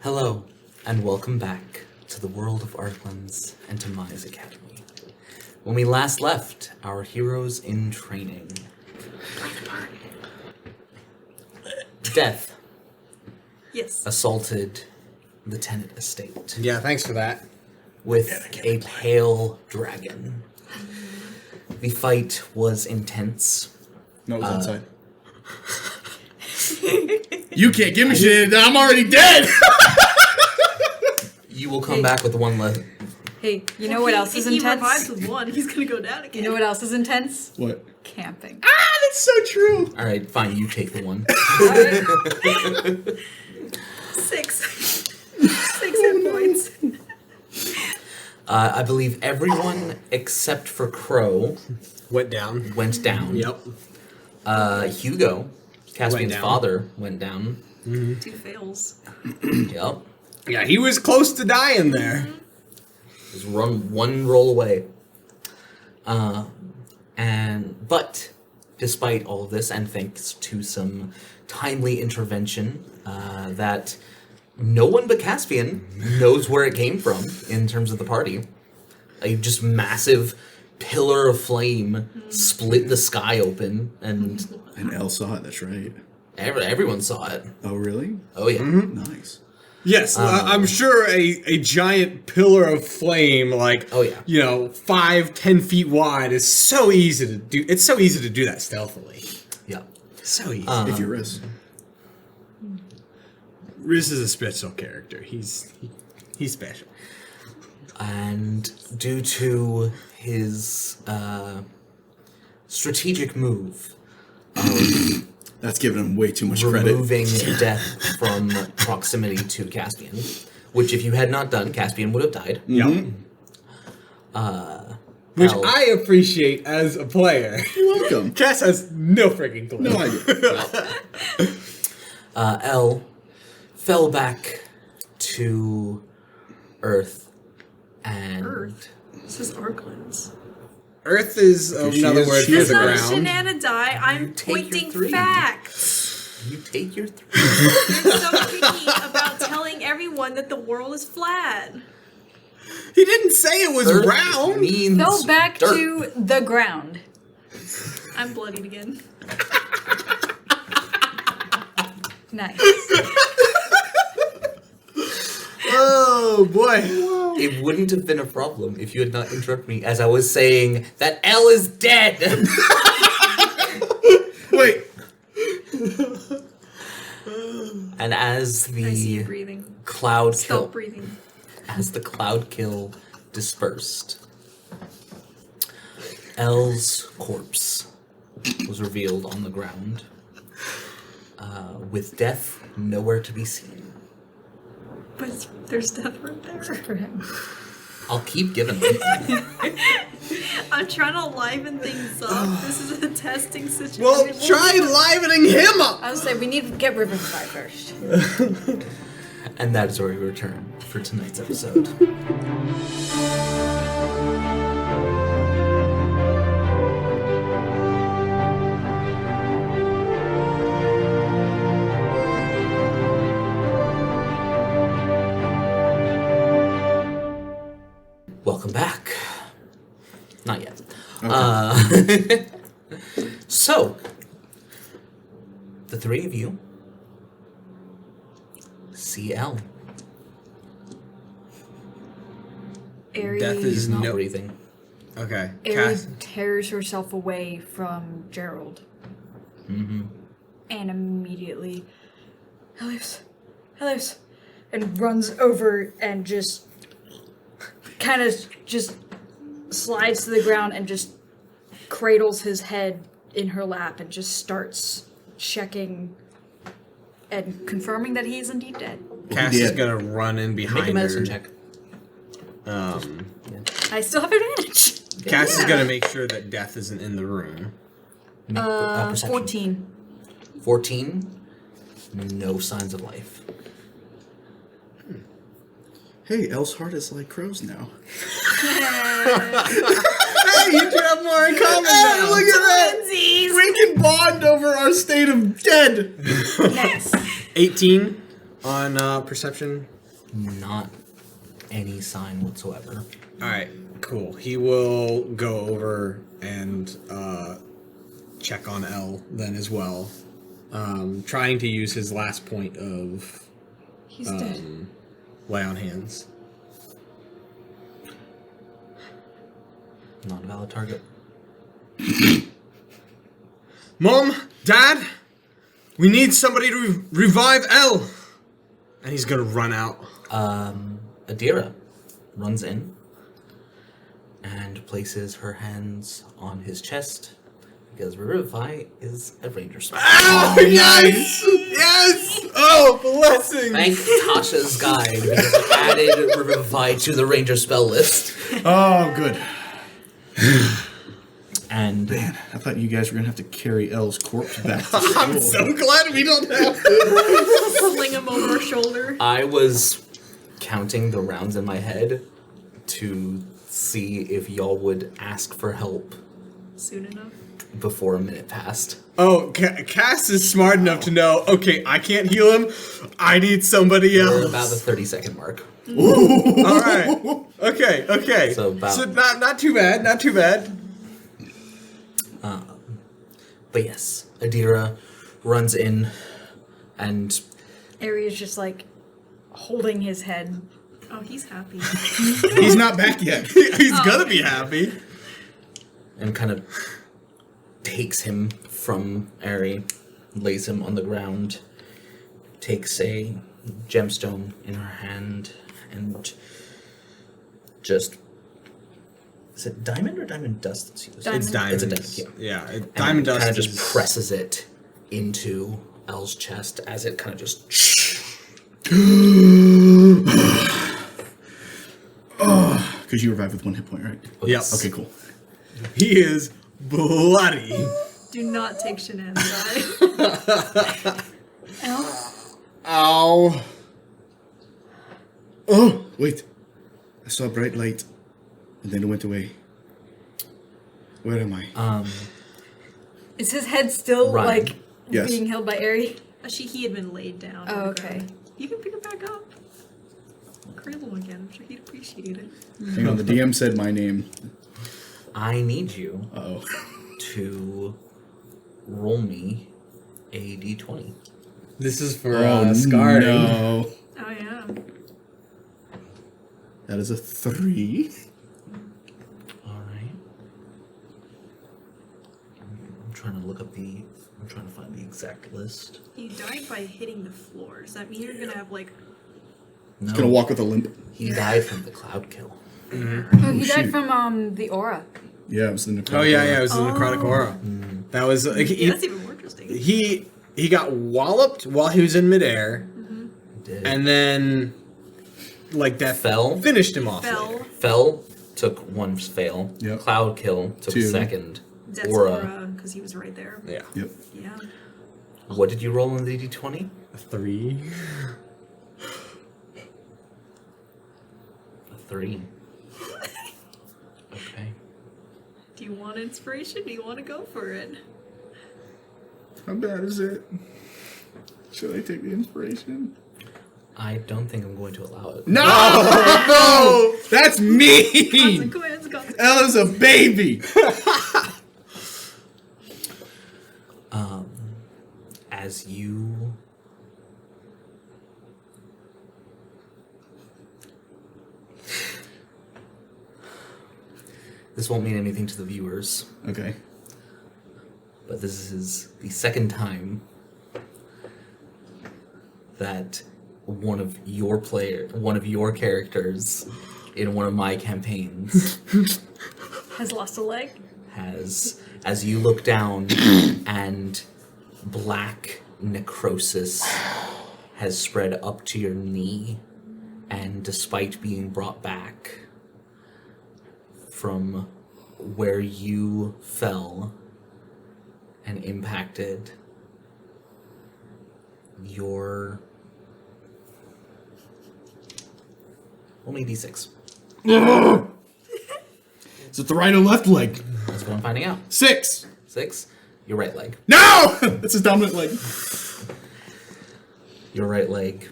Hello, and welcome back to the world of Arklands and to Maya's Academy. When we last left our heroes in training, Death assaulted the Tenant Estate Yeah, thanks for that. with a pale dragon. The fight was intense. No, it was inside. You can't give me shit. I'm already dead. You will come back with one left. Hey, you know what else is If he intense? revives with one, he's gonna go down again. You know what else is intense? What? Camping. That's so true. All right, fine. You take the one. 6 hit points. I believe everyone except for Crow Went down. went down. Yep. Hugo, Caspian's down. father, went down. 2 fails. Yep. Yeah, he was close to dying there. Just run one roll away. But despite all of this, and thanks to some timely intervention that no one but Caspian knows where it came from in terms of the party, a just massive pillar of flame split the sky open, and And Elle saw it. That's right. everyone saw it. Oh, really? Oh yeah. Nice. Yes, I'm sure a giant pillar of flame, like, Oh, yeah. 5-10 feet wide, is so easy to do. It's so easy to do that stealthily. Yeah. So easy. If you risk. Riz is a special character. He's special. And due to his strategic move of That's giving him way too much credit. removing Death from proximity to Caspian, which if you had not done, Caspian would have died. Yep. Which Elle- I appreciate as a player. You're welcome. Cass has no freaking clue. No idea. Elle fell back to Earth and Earth. This is Arklands. Earth is another word for she is the a That's not ground. Shenanadai. I'm take your pointing 3. facts. You take your 3. You're so picky about telling everyone that the world is flat. He didn't say it was Earth round. means Fell back dirt. to the ground. I'm bloodied again. Nice. Oh boy. It wouldn't have been a problem if you had not interrupted me as I was saying that Elle is dead. Wait. And as I see you the breathing. cloud Stop kill, breathing. as the cloud kill dispersed, Elle's corpse was revealed on the ground, with Death nowhere to be seen. But there's death right there. For him. I'll keep giving them. I'm trying to liven things up. This is a testing situation. Well, try livening him up. I was say we need to get rid of the fire first. And that is where we return for tonight's episode. Welcome back. Not yet. So, the 3 of you see Elle. Aerie, Death He's is not no. breathing. Okay. Aerie Cass. tears herself away from Gerald. Mm-hmm. And immediately, Elias, and runs over and just kind of just slides to the ground and just cradles his head in her lap and just starts checking and confirming that he is indeed dead. Cass He is did. gonna run in behind Make a medicine her. check. I still have advantage. Cass is gonna make sure that Death isn't in the room. Make perception. 14. 14. No signs of life. Hey, Elle's heart is like Crow's now. Hey, you two have more in common now. Look at that! We can bond over our state of dead! Nice. 18. on perception? Not any sign whatsoever. All right, cool. He will go over and check on L then as well, trying to use his last point of He's dead. lay on hands. Not a valid target. Mom, Dad, we need somebody to revive L. And he's gonna run out. Adira runs in and places her hands on his chest because Revivify is a ranger spell. Oh, yes! Yes! Oh, blessing! Thank Tasha's guide because it added Revivify to the ranger spell list. Oh, good. And Man, I thought you guys were gonna have to carry Elle's corpse back to school. I'm so glad we don't have to. Sling him over our shoulder. I was counting the rounds in my head to see if y'all would ask for help Soon enough. before a minute passed. Oh, Cass is smart enough to know, okay, I can't heal him. I need somebody We're else. about the 30-second mark. All right. Okay. So about- not too bad, not too bad. But yes, Adira runs in and Ari's just like holding his head. Oh, he's happy. He's not back yet. He's gonna be happy. kind of takes him from Ari, lays him on the ground, takes a gemstone in her hand, and just... Is it diamond or diamond dust that's used? Diamond. It's diamond. It's a diamond, yeah. Yeah, diamond dust kind of just is- presses it into Elle's chest as it kind of just... Because you revived with 1 hit point, right? Yep. Okay, cool. He is bloody. Do not take shenanigans. Ow. Oh, wait. I saw a bright light, and then it went away. Where am I? Is his head still Run. like Yes. being held by Ari? He had been laid down. Oh, on the okay. ground. You can pick it back up. Cradle him again. I'm sure he'd appreciate it. Hang on, the DM said my name. I need you Uh-oh. to roll me a d20. This is for Oh, scarring. no. Oh, yeah. That is a 3. Alright. I'm trying to look up the... I'm trying to find the exact list. He died by hitting the floor. Does that mean you're gonna have, like... No, Gonna walk with a limp. he died from the cloud kill. Oh, he died shoot. from the aura. Yeah, it was the necrotic. Oh yeah, it aura. was the necrotic aura. That was Yeah, that's even more interesting. he got walloped while he was in midair, Did. and then like that Fell? finished him off. Fell, took one fail. Yep. Cloud kill, took a 2. second. That's Aura. Aura, because he was right there. Yeah, Yep. Yeah. What did you roll on the d20? a 3. A 3. Okay. Do you want inspiration? Do you want to go for it? How bad is it? Should I take the inspiration? I don't think I'm going to allow it. No! No! That's mean! Consequence. Ella's a baby! As you... This won't mean anything to the viewers, Okay. but this is the second time that one of your characters in one of my campaigns Has lost a leg. has, as you look down and black necrosis has spread up to your knee, and despite being brought back from where you fell and impacted, your only d6. Is it the right or left leg? That's what I'm finding out. 6! 6, your right leg. No! That's his dominant leg. Your right leg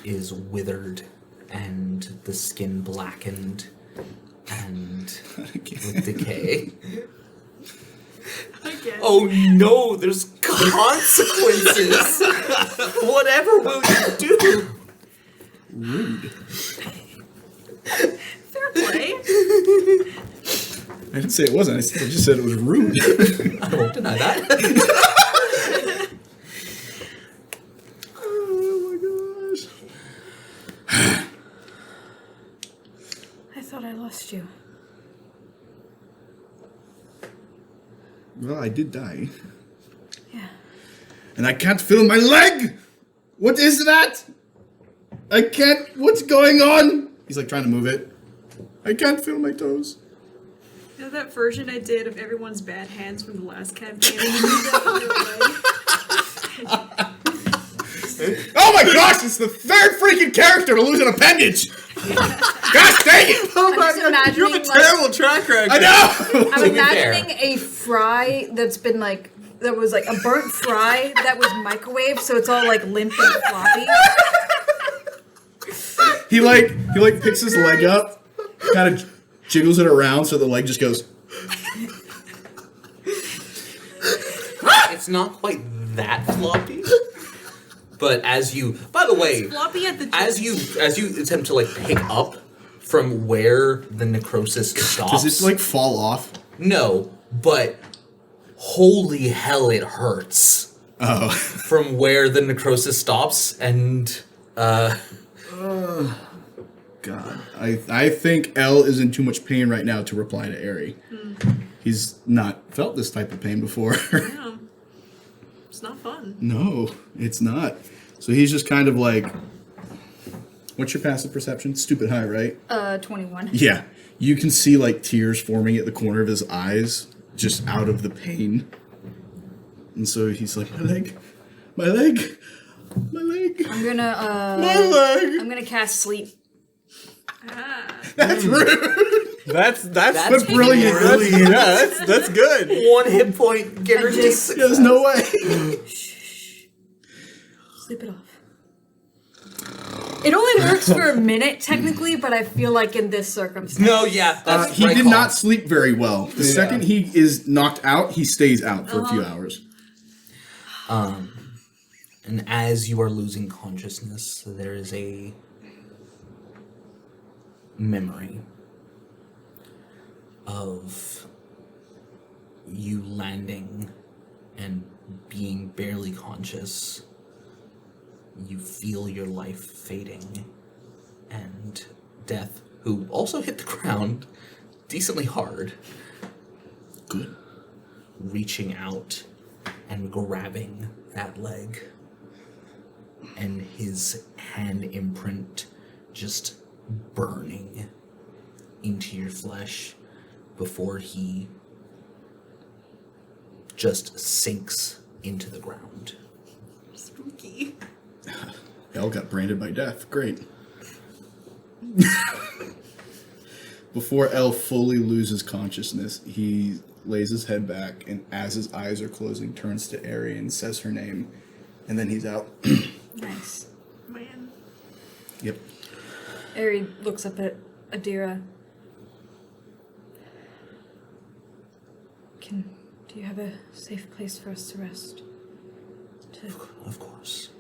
is withered and the skin blackened and with decay. Again. Oh no, there's consequences! Whatever will you do? Rude. Fair play. I didn't say it wasn't. I just said it was rude. I won't deny that. Oh my gosh. I thought I lost you. Well, I did die. Yeah. And I can't feel my leg! What is that? I can't. What's going on? He's like trying to move it. I can't feel my toes. You know that version I did of everyone's bad hands from the last campaign? And you moved that on your leg? Oh my gosh, it's the third freaking character to lose an appendage! Gosh dang it! Oh I'm just imagining, you have a terrible track record. I know! I'm To be fair. imagining a fry that's been like, that was like a burnt fry that was microwaved, so it's all like limp and floppy. He picks his leg up, kind of jiggles it around so the leg just goes. It's not quite that floppy. But as you, by the way, Floppy at the as you attempt to like pick up from where the necrosis stops. Does it like fall off? No, but holy hell, it hurts Oh. from where the necrosis stops, and God. I think L is in too much pain right now to reply to Aerie. He's not felt this type of pain before. Yeah. It's not fun. No, it's not. So he's just kind of like, what's your passive perception? Stupid high, right? 21. Yeah. You can see like tears forming at the corner of his eyes just out of the pain. And so he's like, my leg, my leg, my leg, I'm gonna, my leg. I'm gonna cast sleep. Ah. That's rude. That's But brilliant, That's, really. yeah, that's good. 1 hit point guaranteed just- success. There's no way. Sleep it off. It only works for a minute, technically, but I feel like in this circumstance. No, yeah, that's He right did call. not sleep very well. The second he is knocked out, he stays out for a few hours. And as you are losing consciousness, there is a memory of you landing and being barely conscious. You feel your life fading, and Death, who also hit the ground decently hard, Good. reaching out and grabbing that leg, and his hand imprint just burning into your flesh before he just sinks into the ground. Spooky. L got branded by death. Great. Before L fully loses consciousness, he lays his head back and as his eyes are closing, turns to Aerie and says her name. And then he's out. Nice. Man. Yep. Aerie looks up at Adira. Do you have a safe place for us to rest? Of course.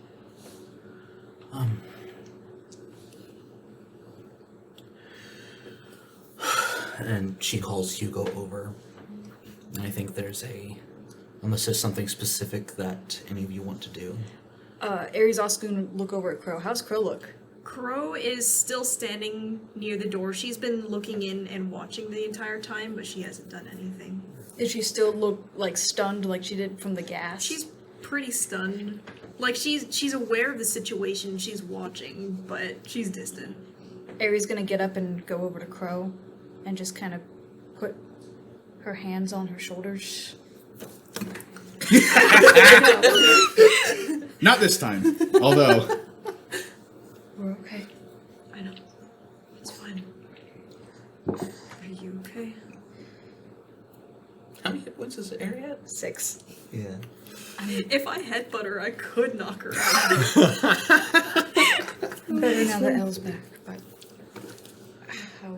And she calls Hugo over. And I think unless there's something specific that any of you want to do. Aerie's also gonna look over at Crow. How's Crow look? Crow is still standing near the door. She's been looking in and watching the entire time, but she hasn't done anything. Does she still look like stunned like she did from the gas? She's pretty stunned. Like she's aware of the situation, she's watching, but she's distant. Aerie's gonna get up and go over to Crow and just kind of put her hands on her shoulders. Not this time. Although, We're okay. I know. It's fine. Are you okay? How many hit points is the area at? 6. Yeah. If I headbutt her, I could knock her out. now that Elle's back, but how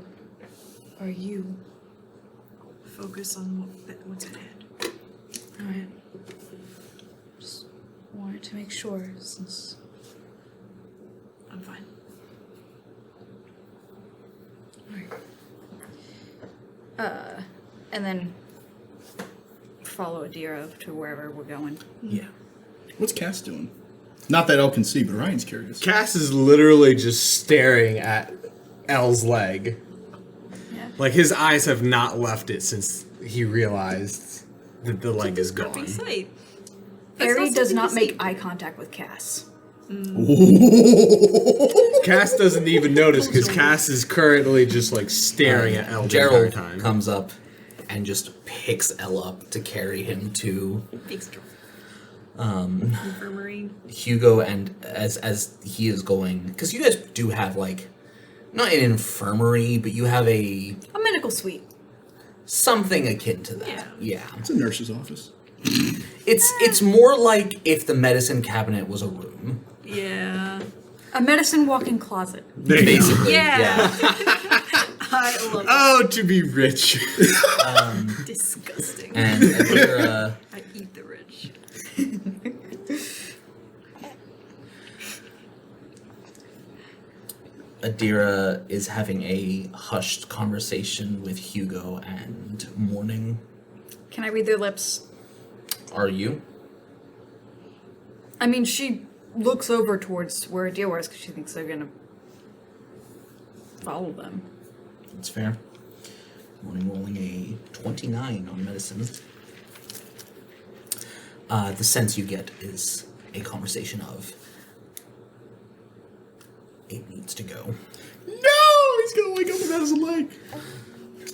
are you? Focus on what's ahead. Alright. Just wanted to make sure since. I'm fine. Alright. And then follow Adira to wherever we're going. Yeah. What's Cass doing? Not that Elle can see, but Ryan's curious. Cass is literally just staring at Elle's leg. Yeah. Like, his eyes have not left it since he realized that the leg is gone. Perfect sight. Ari not does something not to make see. eye contact with Cass. Cass doesn't even notice because Cass is currently just like staring at Elle the entire Gerald time. comes up and just picks Elle up to carry him to Thanks, Joel. Infirmary. Hugo, and as he is going, because you guys do have like not an infirmary, but you have a A medical suite. something akin to that. Yeah. It's a nurse's office. It's more like if the medicine cabinet was a room. Yeah. A medicine walk-in closet. There you go. Basically. Yeah. I love it. Oh, to be rich. Disgusting. And Adira, I eat the rich. Adira is having a hushed conversation with Hugo and Morning. Can I read their lips? Are you? I mean, she looks over towards where Adira is because she thinks they're gonna follow them. That's fair. Morning rolling a 29 on medicine. The sense you get is a conversation of it needs to go. No! He's gonna wake up without his leg.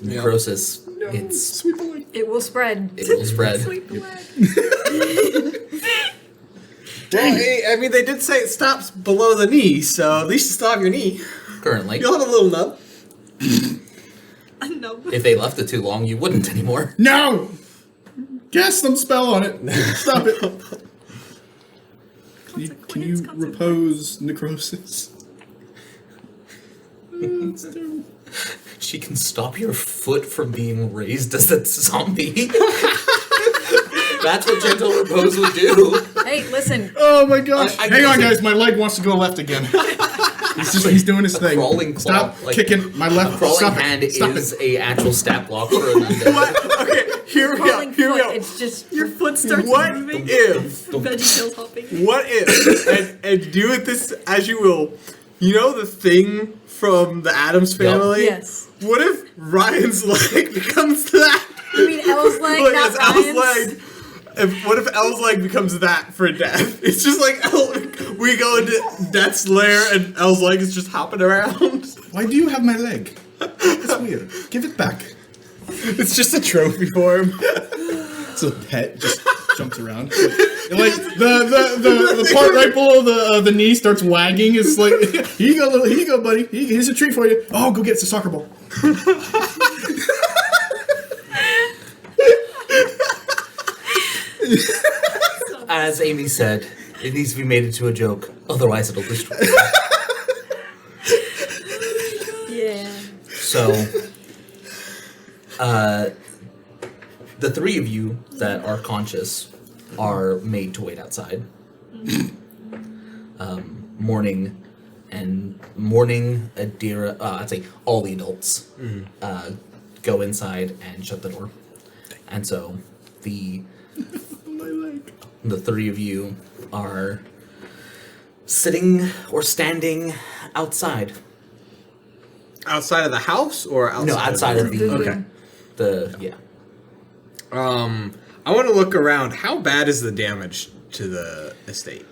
Necrosis. No, It's sweep the leg. It will spread. it will spread. Sweep the leg. I mean, they did say it stops below the knee, so at least you still have your knee. Currently. You'll have a little nub. No. If they left it too long, you wouldn't anymore. No! Cast some spell on it. Stop it. Can you repose necrosis? It's terrible. She can stop your foot from being raised as a zombie. That's what gentle repose would do. Hey, listen. Oh my gosh. I Hang on, guess guys. My leg wants to go left again. He's doing his thing. crawling claw, Stop like, kicking my left. Crawling Stop hand it. Stop is it. a actual stat block for an undead. What? Okay, here we go. Crawling Here we foot. go. It's just Your foot starts What moving. if? Veggie tails hopping. What if? And do with this as you will. You know the thing from the Addams Family? yes. What if Ryan's leg becomes that? You mean Elle's leg, Like, not it's Elle's Ryan's? leg. What if Elle's leg becomes that for death? It's just like we go into Death's lair and Elle's leg is just hopping around. Why do you have my leg? That's weird. Give it back. It's just a trophy for him. It's a pet. Just jumps around. Like the part right below the knee starts wagging. It's like, here you go, buddy. Here's a treat for you. Oh, go get us a soccer ball. As Amy said, it needs to be made into a joke, otherwise it'll destroy. Yeah. So, the three of you that are conscious are made to wait outside. Morning, Adira, I'd say all the adults go inside and shut the door. And so the three of you are sitting or standing outside. Outside of the house or outside? No, outside of the Okay. yeah. I want to look around. How bad is the damage to the estate?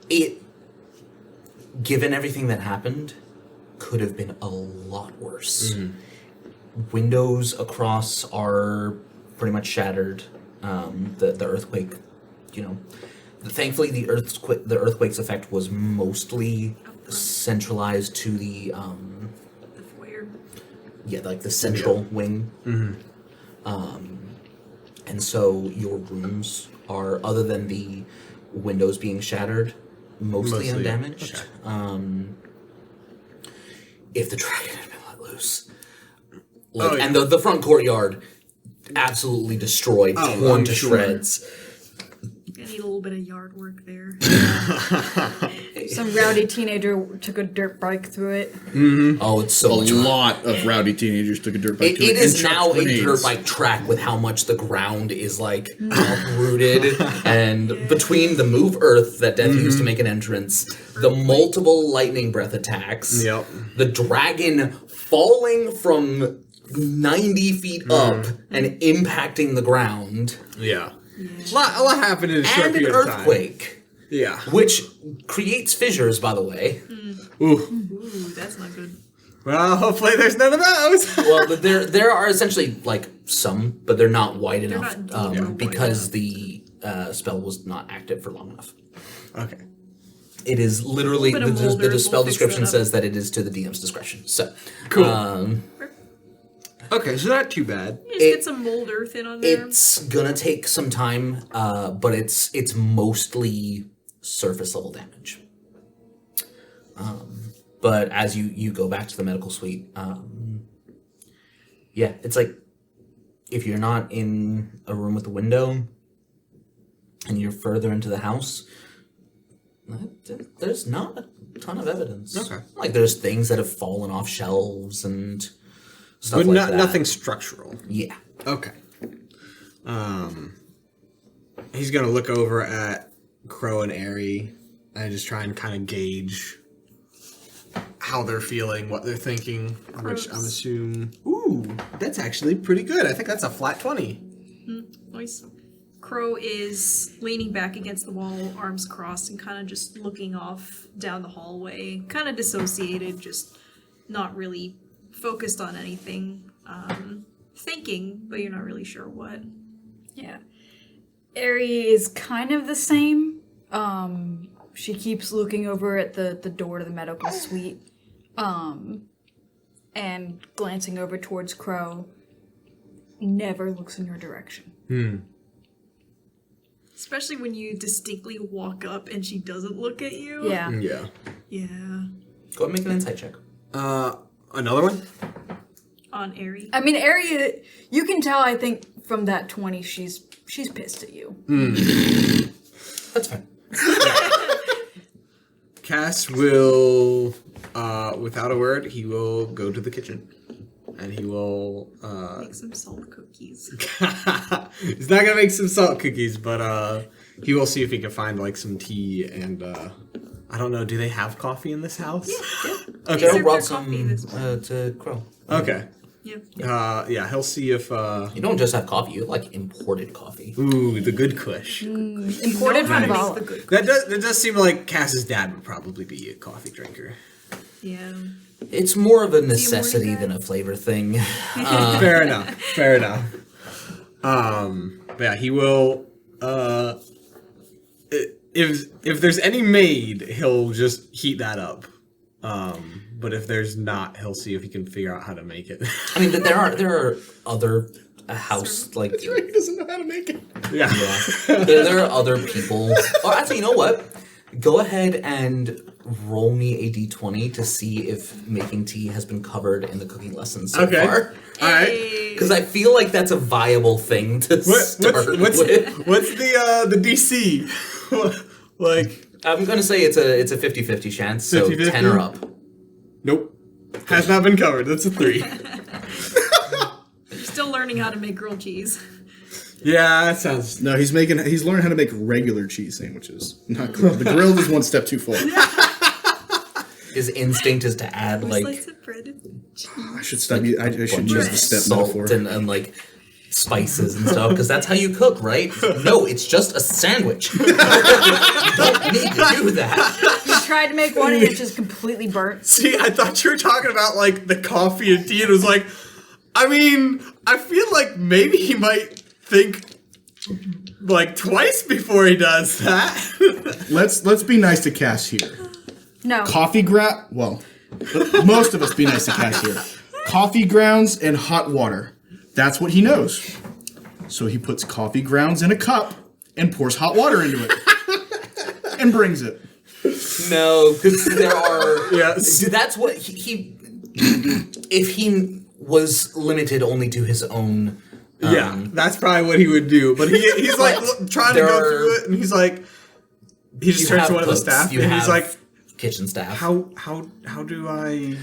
It, given everything that happened, could have been a lot worse. Windows across are pretty much shattered. The earthquake, thankfully the earthquake's effect was mostly centralized to the The foyer. like the central wing. And so your rooms are, other than the windows being shattered, mostly Mostly, undamaged. okay. If the dragon had been let loose, Oh, yeah. and the front courtyard absolutely destroyed, Oh, torn I'm to sure. shreds. I need a little bit of yard work there. Some rowdy teenager took a dirt bike through it. Oh, it's so A much. lot of rowdy teenagers took a dirt bike It to it. is and chucked now a grenades. dirt bike track with how much the ground is like uprooted, and between the move earth that Death used to make an entrance, the multiple lightning breath attacks, Yep. the dragon falling from 90 feet up and impacting the ground, Yeah. A lot happened in a short and an period of time. earthquake, Yeah. which creates fissures, by the way. Ooh. Ooh, that's not good. Well, hopefully there's none of those. Well, there are essentially like some, but they're not wide They're enough not deep or wide because enough. the spell was not active for long enough. Okay. It is literally A little bit of the molders spell will fix description that up. says that it is to the DM's discretion. So Cool. Okay, so not too bad. You just get some mold earth in on there. it's gonna take some time, but it's mostly surface level damage. But as you go back to the medical suite, yeah, it's like if you're not in a room with a window and you're further into the house, there's not a ton of evidence. Okay. Like there's things that have fallen off shelves and stuff But like not, that. nothing structural. Yeah. Okay. He's gonna look over at Crow and Airy and just try and kind of gauge how they're feeling, what they're thinking, which I'm Gross. assuming. Ooh, that's actually pretty good. I think that's a flat 20. Nice. Crow is leaning back against the wall, arms crossed, and kind of just looking off down the hallway. Kind of dissociated, just not really focused on anything. Thinking, but you're not really sure what. Yeah. Ari is kind of the same. She keeps looking over at the door to the medical suite, and glancing over towards Crow. Never looks in your direction. Especially when you distinctly walk up and she doesn't look at you. Yeah. Yeah. Yeah. Go ahead and make an insight check. Another one? On Airy. I mean, Ari, you can tell, I think, from that 20, she's pissed at you. That's fine. Cass will, without a word, he will go to the kitchen. And he will, Make some salt cookies. he's not gonna make some salt cookies, but, he will see if he can find, like, some tea and, I don't know, do they have coffee in this house? Yeah. Okay. Joe served brought their some coffee this to Crow. Okay. Yeah. Yeah, he'll see if, You don't just have coffee; you have, like imported coffee. ooh, the good Kush. Imported from Makes Vala. the good. That does seem like Cass's dad would probably be a coffee drinker. Yeah. It's more of a morning necessity guy? than a flavor thing. Fair enough. Fair enough. But yeah, he will. If there's any made, he'll just heat that up. But if there's not, he'll see if he can figure out how to make it. I mean, there are other house like He doesn't know how to make it. Yeah. there are other people. Oh, actually, you know what? Go ahead and roll me a d20 to see if making tea has been covered in the cooking lessons so Okay. far. All right. Hey. Because I feel like that's a viable thing to start with. What's the DC? Like, I'm gonna say it's a 50-50 chance, so 50-50? 10 or up. nope. Has not been covered. That's a 3. You're still learning how to make grilled cheese. Yeah, that sounds. No, he's learning how to make regular cheese sandwiches. Not grilled. The grilled is one step too far. His instinct is to add Slice like of bread. I should stop. I should bunch use of the step salt metaphor. and like spices and stuff, because that's how you cook, right? No, it's just a sandwich. You don't need to do that. You tried to make one and it's just completely burnt. See, I thought you were talking about like the coffee and tea, and it was like, I mean, I feel like maybe he might think like twice before he does that. Let's be nice to Cass here. No. Coffee well, most of us be nice to Cass here. Coffee grounds and hot water. That's what he knows. So he puts coffee grounds in a cup and pours hot water into it. And brings it. No, because there are. Yes. That's what he. If he was limited only to his own. Yeah, that's probably what he would do. But he's like trying to go through it, and he's like, he just turns to one of the staff, and he's like, kitchen staff. how do I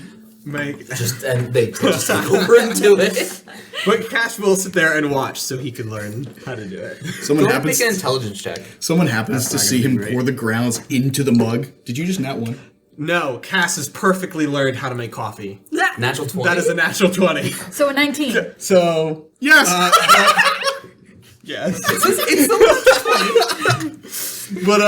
make? And they just take over and do it. But Cash will sit there and watch, so he can learn how to do it. Someone Go ahead and happens. make an intelligence check. Someone happens That's to not see gonna him be great. pour the grounds into the mug. Did you just nat one? No, Cass has perfectly learned how to make coffee. Natural 20. That is a natural 20. So a 19. So Yes. yes. It's But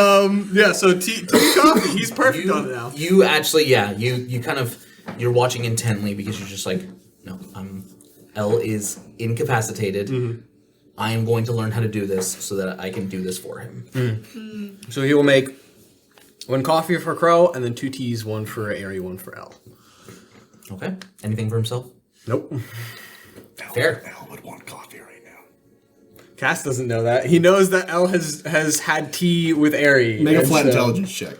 yeah. So tea coffee. He's perfect on it now. You actually, you kind of, you're watching intently because you're just like, no, L is incapacitated. Mm-hmm. I am going to learn how to do this so that I can do this for him. So he will make 1 coffee for Crow, and then 2 teas, 1 for Airy, 1 for L. Okay. Anything for himself? Nope. Fair. Al would want coffee right now. Cass doesn't know that. He knows that L has had tea with Airy. Make a and flat so- intelligence check.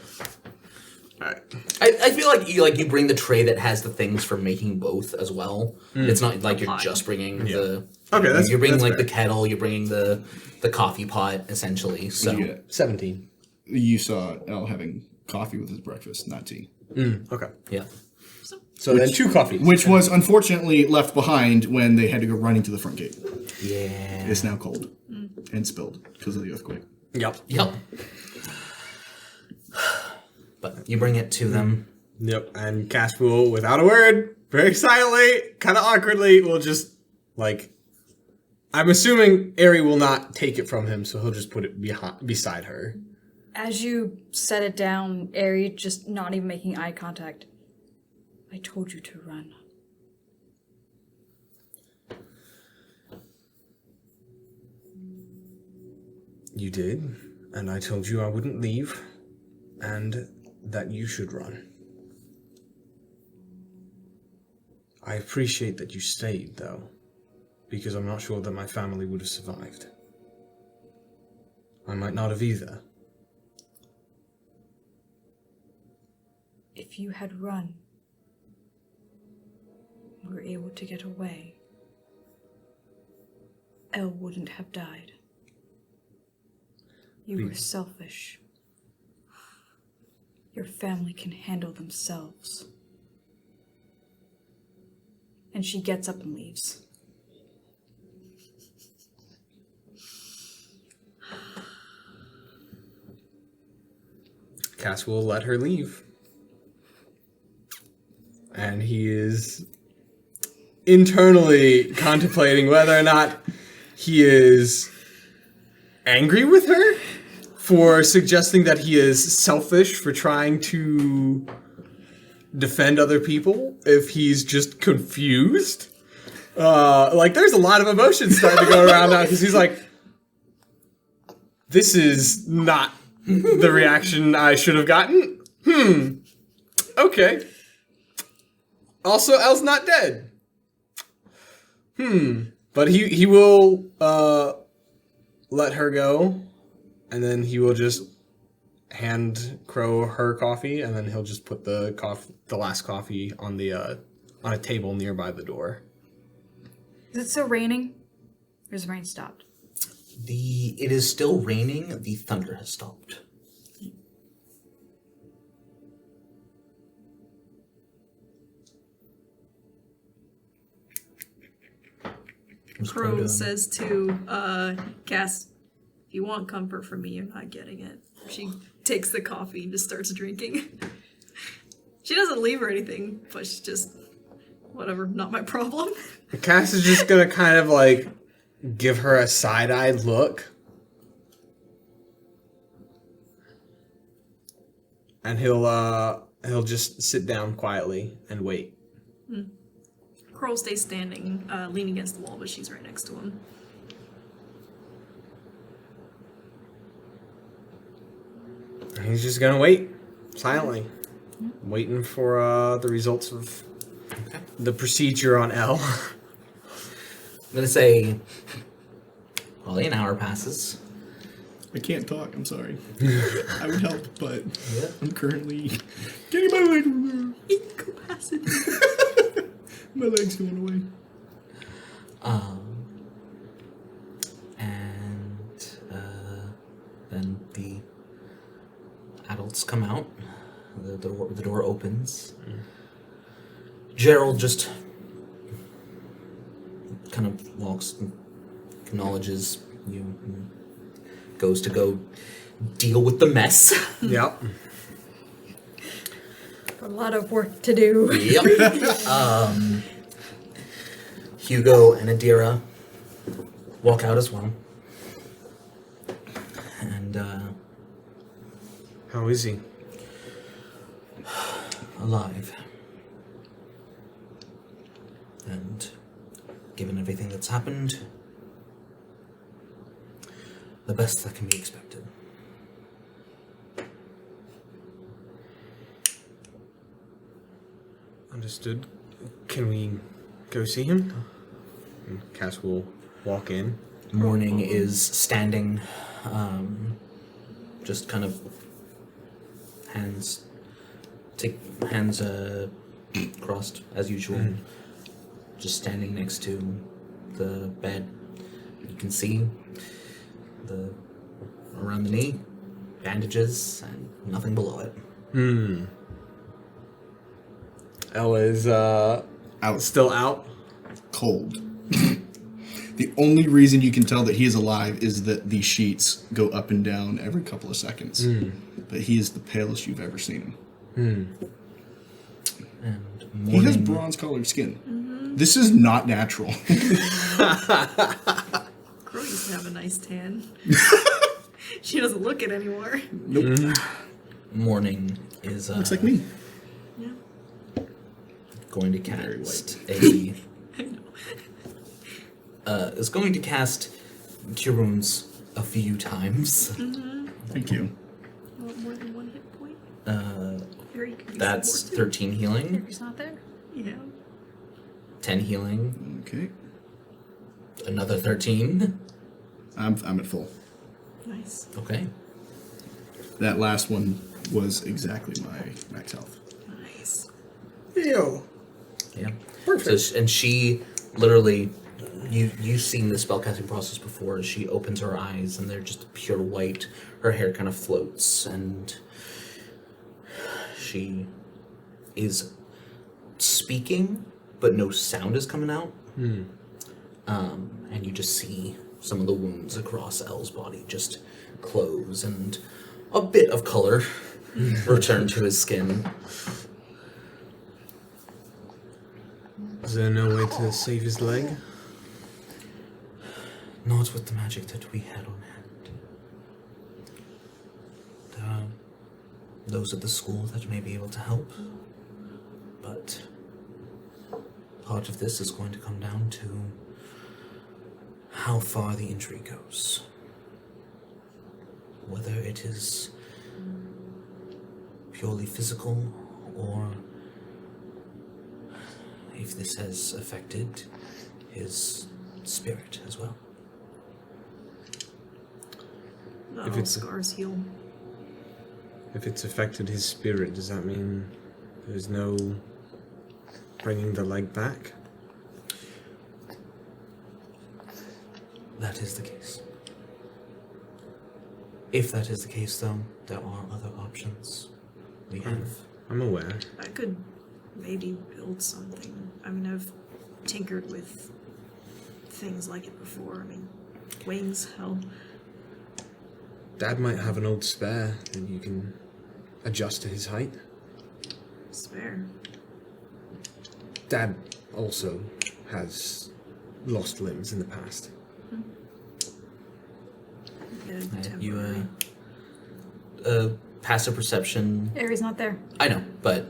Alright. I feel like you bring the tray that has the things for making both as well. It's not like you're just bringing the. Okay, that's you're bringing that's like fair. the kettle. You're bringing the coffee pot essentially. So What'd you get? 17. You saw Al having coffee with his breakfast, not tea. Okay. yeah. So then 2 coffees. Which was unfortunately left behind when they had to go running to the front gate. Yeah. It's now cold and spilled because of the earthquake. Yep. Yep. But you bring it to them. Yep. And Cass will, without a word, very silently, kind of awkwardly, will just like. I'm assuming Airy will not take it from him, so he'll just put it beside her. As you set it down, Airy just not even making eye contact. I told you to run. You did, and I told you I wouldn't leave, and that you should run. I appreciate that you stayed, though, because I'm not sure that my family would have survived. I might not have either. If you had run, we were able to get away, Elle wouldn't have died. You were selfish. Your family can handle themselves. And she gets up and leaves. Cass will let her leave. And he is internally contemplating whether or not he is angry with her for suggesting that he is selfish for trying to defend other people, if he's just confused. There's a lot of emotions starting to go around now because he's like, this is not the reaction I should have gotten. Okay. Also, Elle's not dead. But he will let her go, and then he will just hand Crow her coffee, and then he'll just put the last coffee on a table nearby the door. Is it still raining? Or has the rain stopped? It is still raining. The thunder has stopped. Crow says to Cass, if you want comfort from me, you're not getting it. She takes the coffee and just starts drinking. She doesn't leave or anything, but she's just, whatever, not my problem. Cass is just gonna kind of like give her a side-eyed look. And he'll just sit down quietly and wait. Crow stays standing, leaning against the wall, but she's right next to him. And he's just gonna wait silently, waiting for the results of the procedure on L. I'm gonna say, probably an hour passes. I can't talk. I'm sorry. I would help, but Yeah. I'm currently getting my leg removed. Incapacity. My leg's going away. And then the adults come out. The door opens. Gerald just kind of walks, acknowledges you, and goes to go deal with the mess. Yep. A lot of work to do. Yep. Hugo and Adira walk out as well. And How is he? alive. And given everything that's happened, the best that can be expected. Understood. Can we go see him? And Cass will walk in. Morning is standing, just kind of hands crossed as usual, just standing next to the bed. You can see the around the knee, bandages, and nothing below it. Ella is Out. still out. Cold. The only reason you can tell that he is alive is that the sheets go up and down every couple of seconds. But he is the palest you've ever seen him. And He has morning, bronze-colored skin. This is not natural. Crow used to have a nice tan. She doesn't look it anymore. Nope. morning is Looks like me. Yeah. going to Very cast white. is going to cast Cure Wounds a few times. Thank you. You want more than one hit point? Or you can use That's more too. 13 healing, He's not there. Yeah. 10 healing, Okay. another 13. I'm at full. Nice. Okay. That last one was exactly my max health. Nice. Ew. Yeah. Perfect. So, and she literally, you've seen the spellcasting process before. She opens her eyes and they're just pure white. Her hair kind of floats, and she is speaking, but no sound is coming out. And you just see some of the wounds across Elle's body just close, and a bit of color return to his skin. Is there no way to save his leg? Not with the magic that we had on hand. There are those at the school that may be able to help, but part of this is going to come down to how far the injury goes. Whether it is purely physical, or if this has affected his spirit as well. Not If all it's- scars heal. If it's affected his spirit, does that mean there's no bringing the leg back? That is the case. If that is the case, though, there are other options. We have. I'm aware. I could maybe build something. I mean, I've tinkered with things like it before. I mean, wings, hell. Dad might have an old spare that you can adjust to his height. Spare. Dad also has lost limbs in the past. Yeah, You, temporary. passive perception. Aries not there. I know, but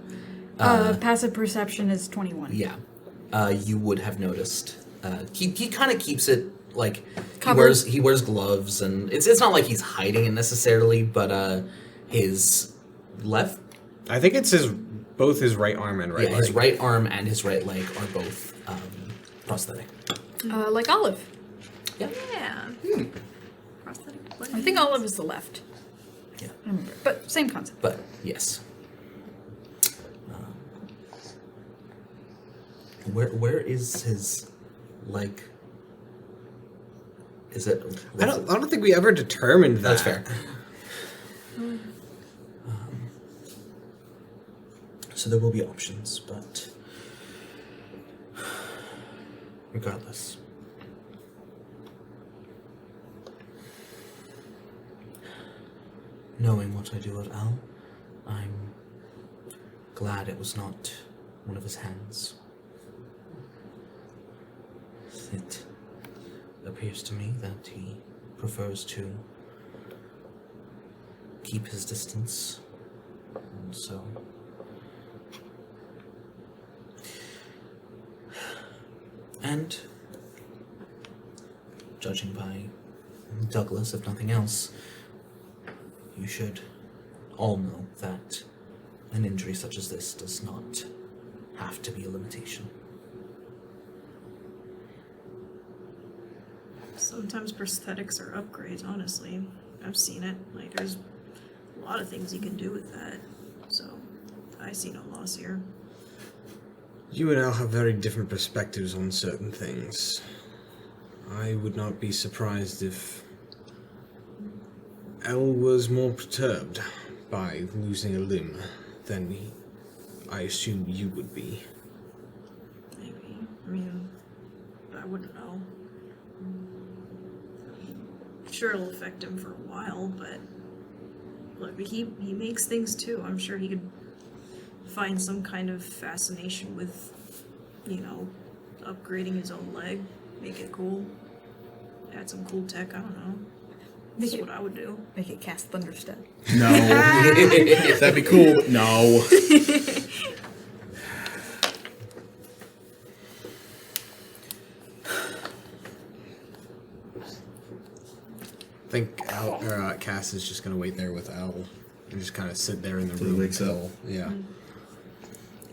Passive perception is 21. yeah, you would have noticed. He kind of keeps it like Covered. he wears gloves, and it's not like he's hiding it necessarily, but his left, I think it's both his right arm and right yeah, leg. his right arm and his right leg are both prosthetic. Like Olive. Yeah. Yeah. Prosthetic. I think olive is the left. Yeah. I remember. But same concept. But yes. Where is his leg? Is it? I don't think we ever determined that. That's fair. So there will be options, but regardless. Knowing what I do of Al, I'm glad it was not one of his hands. It appears to me that he prefers to keep his distance, and so and judging by Douglas, if nothing else, you should all know that an injury such as this does not have to be a limitation. Sometimes prosthetics are upgrades, honestly. I've seen it. Like, there's a lot of things you can do with that. So, I see no loss here. You and Al have very different perspectives on certain things. I would not be surprised if Al was more perturbed by losing a limb than I assume you would be. Maybe. I mean, I wouldn't know. Sure, it'll affect him for a while, but look, he makes things too. I'm sure he could find some kind of fascination with, upgrading his own leg, make it cool, add some cool tech. I don't know. That's what I would do. Make it cast Thunderstep. No. That'd be cool, but no. I think Cass is just gonna wait there with Al and just kind of sit there in the Till he room wakes up. until- Yeah.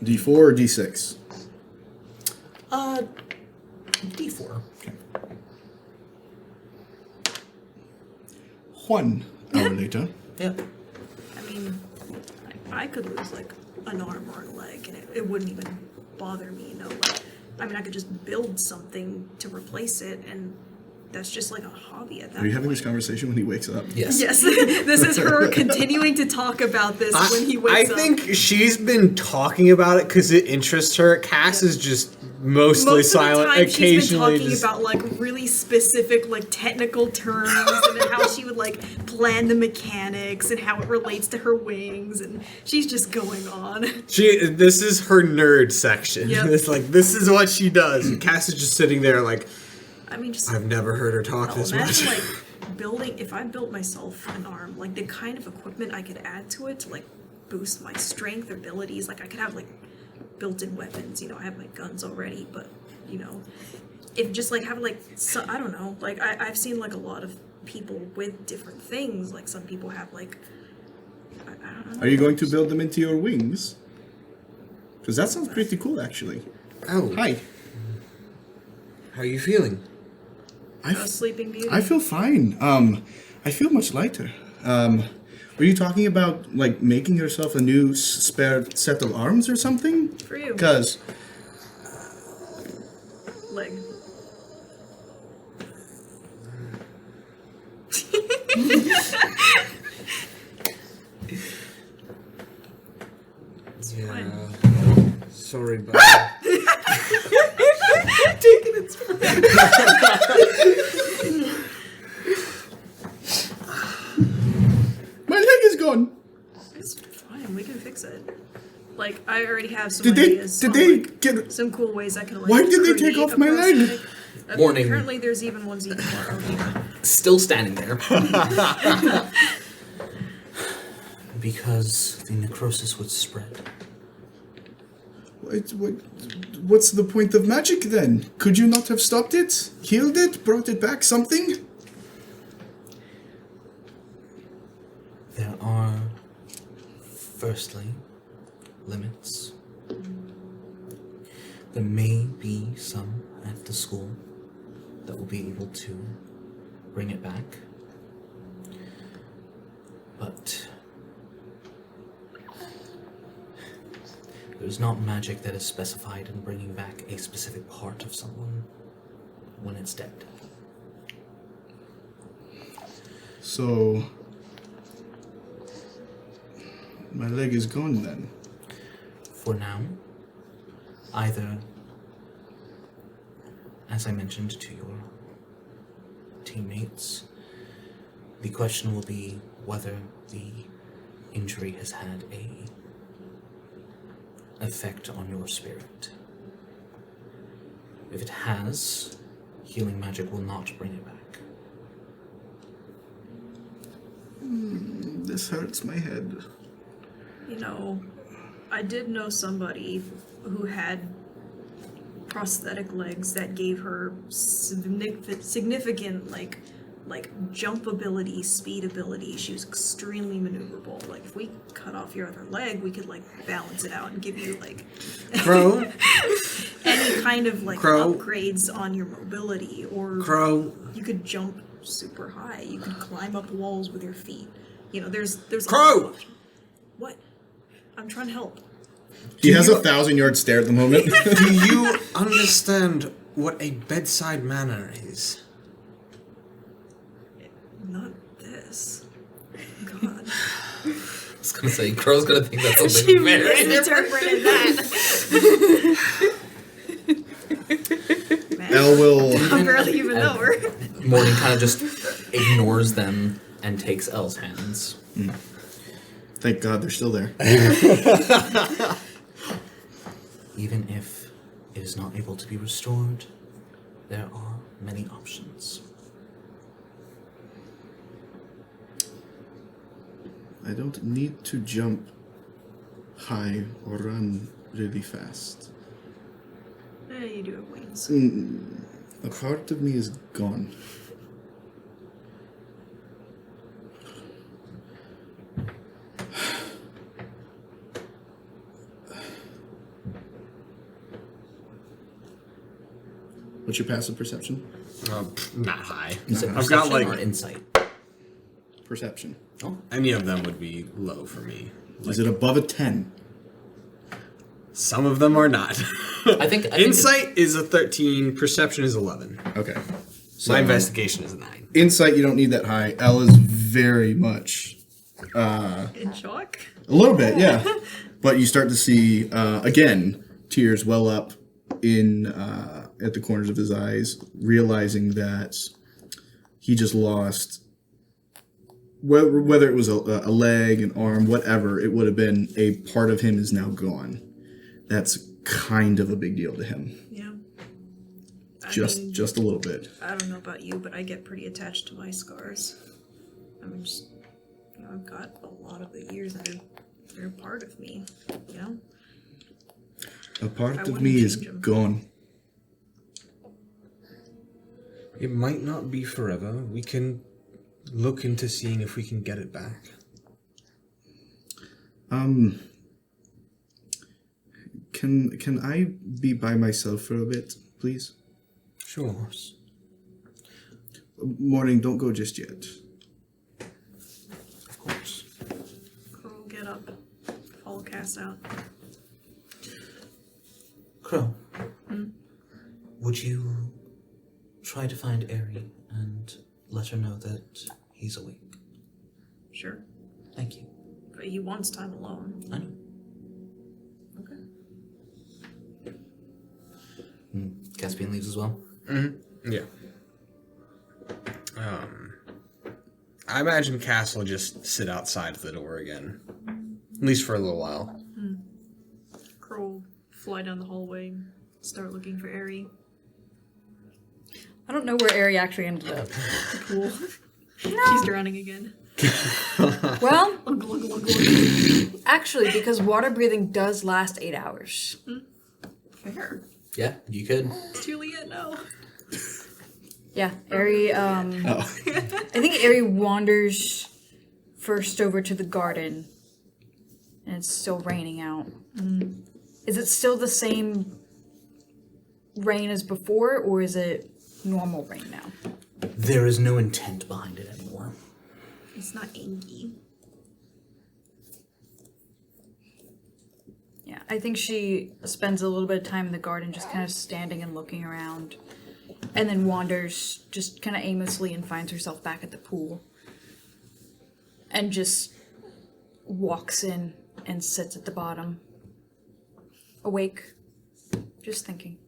D4 or D6? D4. Okay. 1 hour later. Yeah. I mean, I could lose like an arm or a leg, and it wouldn't even bother me. I could just build something to replace it, and that's just like a hobby at that Are you having point. this conversation when he wakes up? Yes. Yes, this is her continuing to talk about this when he wakes up. I think she's been talking about it because it interests her. Cass is just mostly Most silent. of the time she's been Occasionally, talking just about like really specific like technical terms and then how she would like plan the mechanics and how it relates to her wings, and she's just going on. this is her nerd section. Yep. It's like this is what she does. And Cass is just sitting there like, I mean, just I've never heard her talk this imagine much. like building. If I built myself an arm, like the kind of equipment I could add to it to like boost my strength or abilities. Like I could have like built-in weapons. I have my guns already, but if just like having like I don't know. Like I've seen like a lot of people with different things. Like some people have like I don't know. Are you going to build them into your wings? Because that sounds pretty cool, actually. Oh, Hi. how are you feeling? I, A Sleeping Beauty? I feel fine. I feel much lighter. Were you talking about, like, making yourself a new spare set of arms or something? For you. Because Leg. Yeah. Sorry, but Taking its my leg is gone. It's fine. We can fix it. Like I already have some Did they? ideas. Did on, they like, get? some cool ways I can like Why did they take create off a my leg? prosthetic. Warning. Currently, there's even ones you can borrow. Still standing there. Because the necrosis would spread. What's the point of magic then? Could you not have stopped it, healed it, brought it back, something? There are, firstly, limits. There may be some at the school that will be able to bring it back. But there's not magic that is specified in bringing back a specific part of someone when it's dead. So, my leg is gone then. For now, either, as I mentioned to your teammates, the question will be whether the injury has had a effect on your spirit. If it has, healing magic will not bring it back. This hurts my head. You know, I did know somebody who had prosthetic legs that gave her significant like jump ability, speed ability. She was extremely maneuverable. Like if we cut off your other leg, we could like balance it out and give you like Crow, any kind of like Crow. upgrades on your mobility, or Crow. you could jump super high. You could climb up walls with your feet. You know, there's Crow! What? I'm trying to help. He has a 1,000-yard stare at the moment. Do you understand what a bedside manner is? Not this. God. I was gonna say, Crow's gonna think that's She something very misinterpreted that. Man, Elle will. I barely even know her. Morning kind of just ignores them and takes Elle's hands. Thank God they're still there. Even if it is not able to be restored, there are many options. I don't need to jump high or run really fast. You do have wings. A part of me is gone. What's your passive perception? Not high. Is it I've got perception or like insight? Perception. Oh, any of them would be low for me. Is it above a 10? Some of them are not. I think Insight is a 13. Perception is 11. Okay. My investigation is a 9. Insight, you don't need that high. Elle is very much... In shock? A little bit, yeah. But you start to see, again, tears well up in at the corners of his eyes, realizing that he just lost... Whether it was a leg, an arm, whatever, it would have been a part of him is now gone. That's kind of a big deal to him. Yeah. Just a little bit. I don't know about you, but I get pretty attached to my scars. I mean, just, you know, I've got a lot of the years that they're a part of me, you know? A part I of wouldn't me is change 'em. gone. It might not be forever. We can look into seeing if we can get it back. Can I be by myself for a bit, please? Sure. Morning, don't go just yet. Of course. Crow, get up. Follow cast out. Crow, would you try to find Eri and let her know that he's awake? Sure. Thank you. But he wants time alone. I know. Okay. Caspian leaves as well. Yeah. I imagine Cass will just sit outside the door again. At least for a little while. Crow will fly down the hallway, start looking for Eri. I don't know where Eri actually ended up. Pool. She's drowning again. Well, Glug, glug, glug, glug. actually, because water breathing does last 8 hours. Fair. Yeah, you could. Juliet, no. Yeah, Eri, I think Eri wanders first over to the garden, and it's still raining out. Is it still the same rain as before, or is it normal rain now? There is no intent behind it anymore. It's not Angie. I think she spends a little bit of time in the garden just kind of standing and looking around, and then wanders just kind of aimlessly and finds herself back at the pool. And just walks in and sits at the bottom. Awake. Just thinking.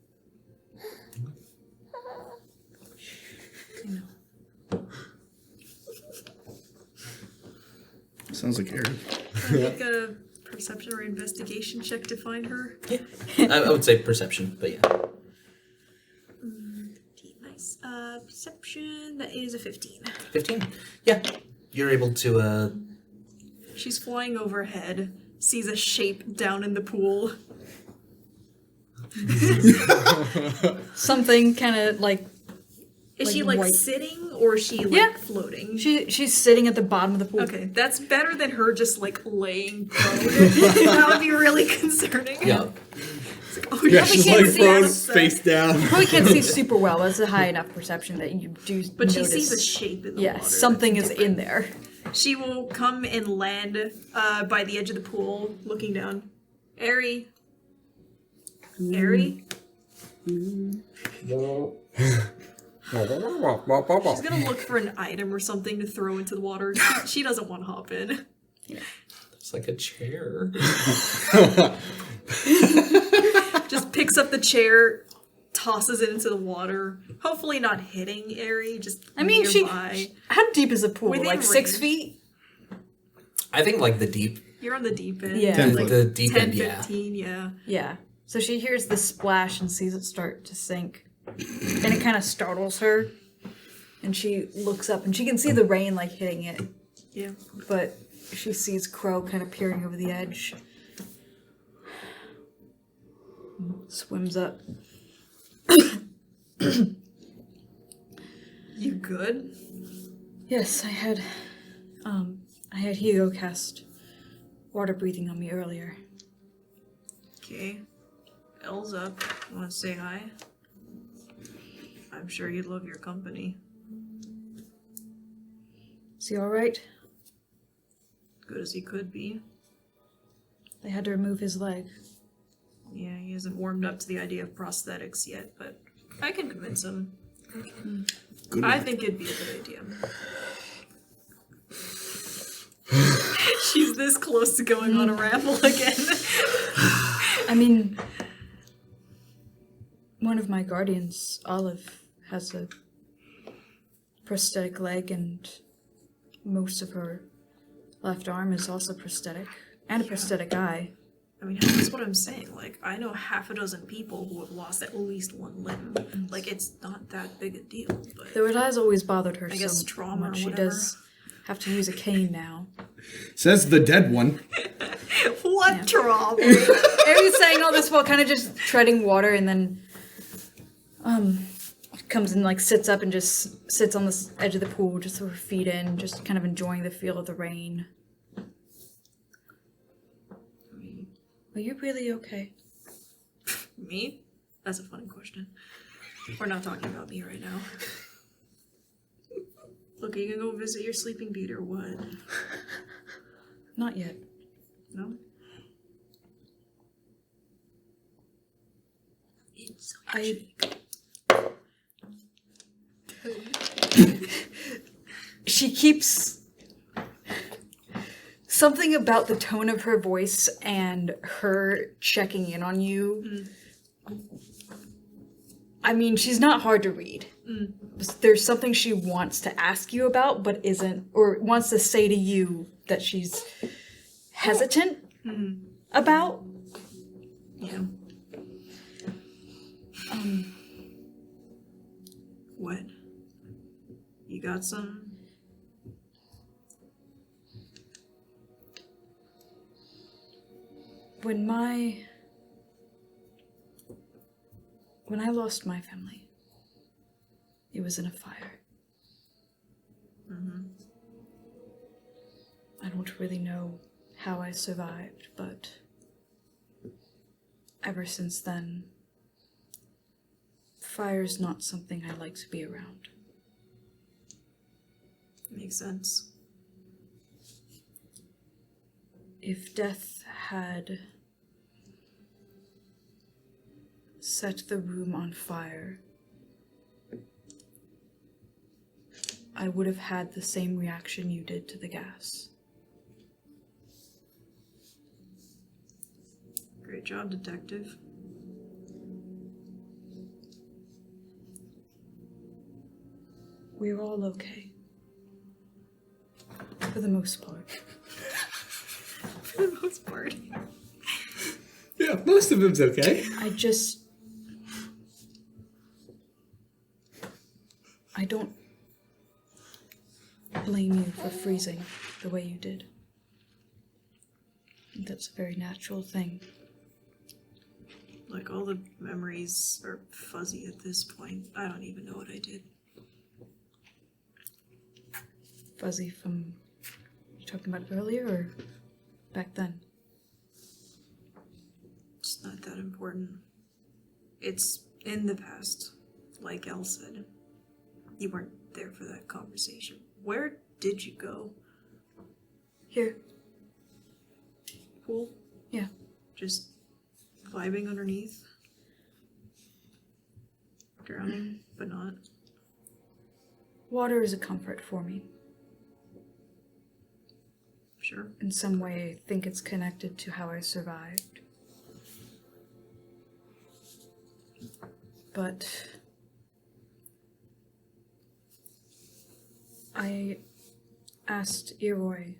You know. Sounds like Aaron. Can I make a perception or investigation check to find her? I would say perception, but yeah. Nice. Perception, that is a 15. 15. Yeah. You're able to, She's flying overhead, sees a shape down in the pool. Something kind of like... Is Like she like white. sitting or is she like Yeah. floating? She's sitting at the bottom of the pool. Okay, that's better than her just like laying prone. That would be really concerning. yeah. Oh, Yeah, yeah, she's can't like see thrown outside. face down. Probably can't see super well. That's a high enough perception that you do But she notice. sees a shape in the Yeah, water. something that's is in there. She will come and land by the edge of the pool, looking down. Airy. Airy? She's gonna look for an item or something to throw into the water. She doesn't want to hop in. It's like a chair. Just picks up the chair, tosses it into the water. Hopefully not hitting Airy, just I mean, nearby. How deep is the pool? Within Like 6 range. feet? I think like the deep, You're on the deep end. Yeah. 10 like foot. the deep 10, end, yeah. 15, yeah. Yeah. So she hears the splash and sees it start to sink. And it kind of startles her. And she looks up and she can see the rain like hitting it. Yeah. But she sees Crow kind of peering over the edge. Swims up. You good? Yes, I had Hugo cast water breathing on me earlier. Okay. L's up. Want to say hi? I'm sure you'd love your company. Is he alright? Good as he could be. They had to remove his leg. Yeah, he hasn't warmed up to the idea of prosthetics yet, but I can convince him. Good I one. think it'd be a good idea. She's this close to going on a ramble again. I mean, one of my guardians, Olive, has a prosthetic leg, and most of her left arm is also prosthetic, and a prosthetic eye. I mean, that's what I'm saying. Like, I know half a dozen people who have lost at least one limb. Like, it's not that big a deal, but Though it has always bothered her I guess so trauma much. or She whatever. does have to use a cane now. Says the dead one. what trauma? Aries saying all this while kind of just treading water, and then comes and like sits up and just sits on the edge of the pool, just with her feet in, just kind of enjoying the feel of the rain. Are you really okay? Me? That's a funny question. We're not talking about me right now. Look, are you gonna go visit your sleeping beauty or what? Not yet. No? It's She keeps something about the tone of her voice and her checking in on you. I mean, she's not hard to read. There's something she wants to ask you about, but isn't, or wants to say to you that she's hesitant about. Yeah. What? You got some? When I lost my family, it was in a fire. I don't really know how I survived, but ever since then, fire's not something I like to be around. Makes sense. If death had set the room on fire, I would have had the same reaction you did to the gas. Great job, detective. We're all okay. For the most part. For the most part. Yeah, most of them's okay. I don't blame you for freezing the way you did. That's a very natural thing. Like, all the memories are fuzzy at this point. I don't even know what I did. Fuzzy from you talking about earlier or back then? It's not that important. It's in the past, like Elle said. You weren't there for that conversation. Where did you go? Here. Pool? Yeah. Just vibing underneath? Drowning, but not? Water is a comfort for me. Sure. In some way, I think it's connected to how I survived. But I asked Eroy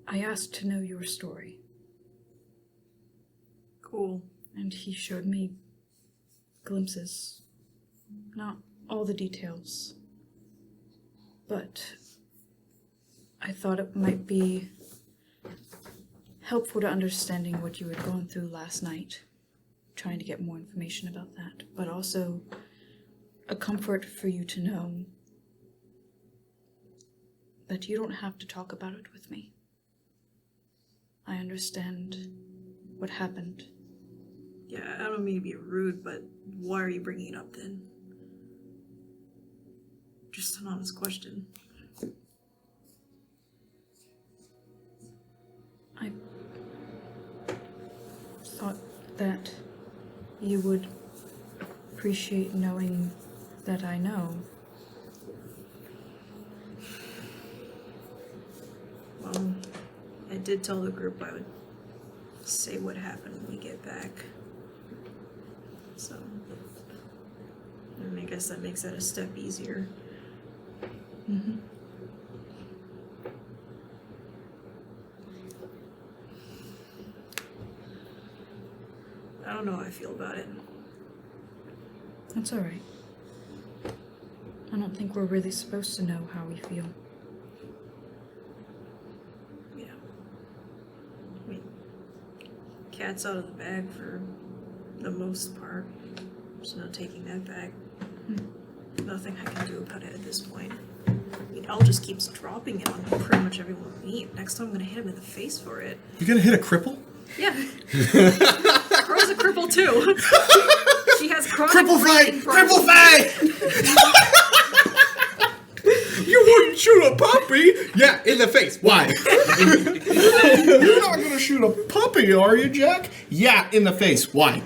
I asked to know your story. Cool. And he showed me glimpses. Not all the details. But I thought it might be helpful to understanding what you had gone through last night. Trying to get more information about that. But also a comfort for you to know that you don't have to talk about it with me. I understand what happened. Yeah, I don't mean to be rude, but why are you bringing it up then? Just an honest question. I thought that you would appreciate knowing that I know. Well, I did tell the group I would say what happened when we get back. So, I guess that makes that a step easier. Mm-hmm. I don't know how I feel about it. That's all right. I don't think we're really supposed to know how we feel. Yeah. I mean, cat's out of the bag for the most part. There's no taking that back. Nothing I can do about it at this point. I mean, Elle just keeps dropping it on pretty much everyone we meet. Next time I'm gonna hit him in the face for it. You gonna hit a cripple? Yeah. Crow's a cripple too. She has chronic Cripple breathing fight! problems. Cripple fight! You wouldn't shoot a puppy? Yeah, in the face. Why? You're not gonna shoot a puppy, are you, Jack? Yeah, in the face. Why?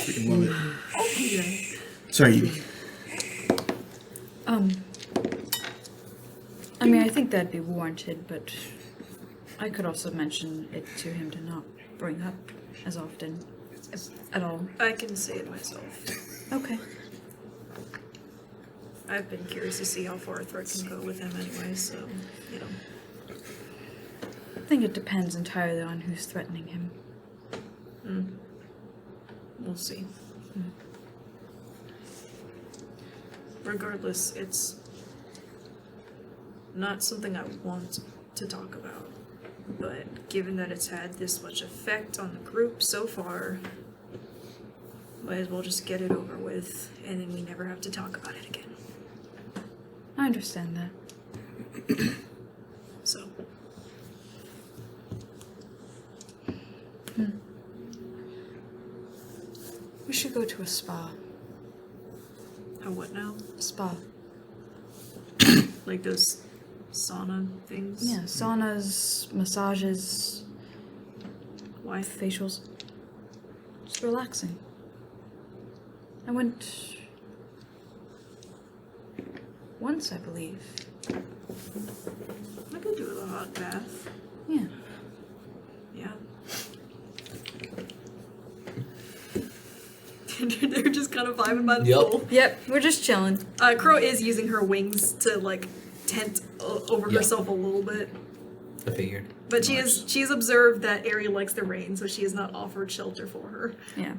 Freaking love it. Yeah. Sorry, Evie. I mean, I think that'd be warranted, but I could also mention it to him to not bring up as often at all. I can say it myself. Okay. I've been curious to see how far a threat can go with him anyway, so, you know. I think it depends entirely on who's threatening him. We'll see. Regardless, it's not something I want to talk about. But given that it's had this much effect on the group so far, might as well just get it over with, and then we never have to talk about it again. I understand that. So. We should go to a spa. A what now? Spa. Like those sauna things? Yeah, saunas, massages, Why? facials. Just relaxing. I went once, I believe. I could do a hot bath. Yeah. Yeah. They're just kind of vibing by the Yep. pool. Yep, we're just chilling. Crow is using her wings to like tent over Yeah. herself a little bit, I figured. but she's observed that Ariel likes the rain, so she has not offered shelter for her. Yeah.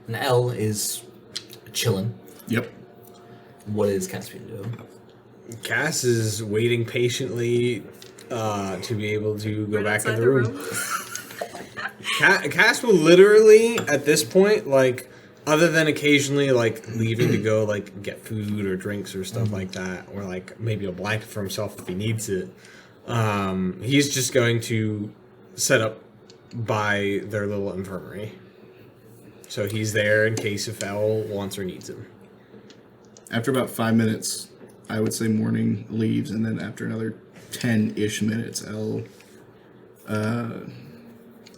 And Elle is chilling. Yep. What is Caspian doing? Cass is waiting patiently to be able to go Right back in outside the room. Cass will literally, at this point, like, other than occasionally, like, leaving to go, like, get food or drinks or stuff like that, or, like, maybe a blanket for himself if he needs it, he's just going to set up by their little infirmary. So he's there in case if Elle wants or needs him. After about 5 minutes, I would say Morning leaves, and then after another 10-ish minutes, Elle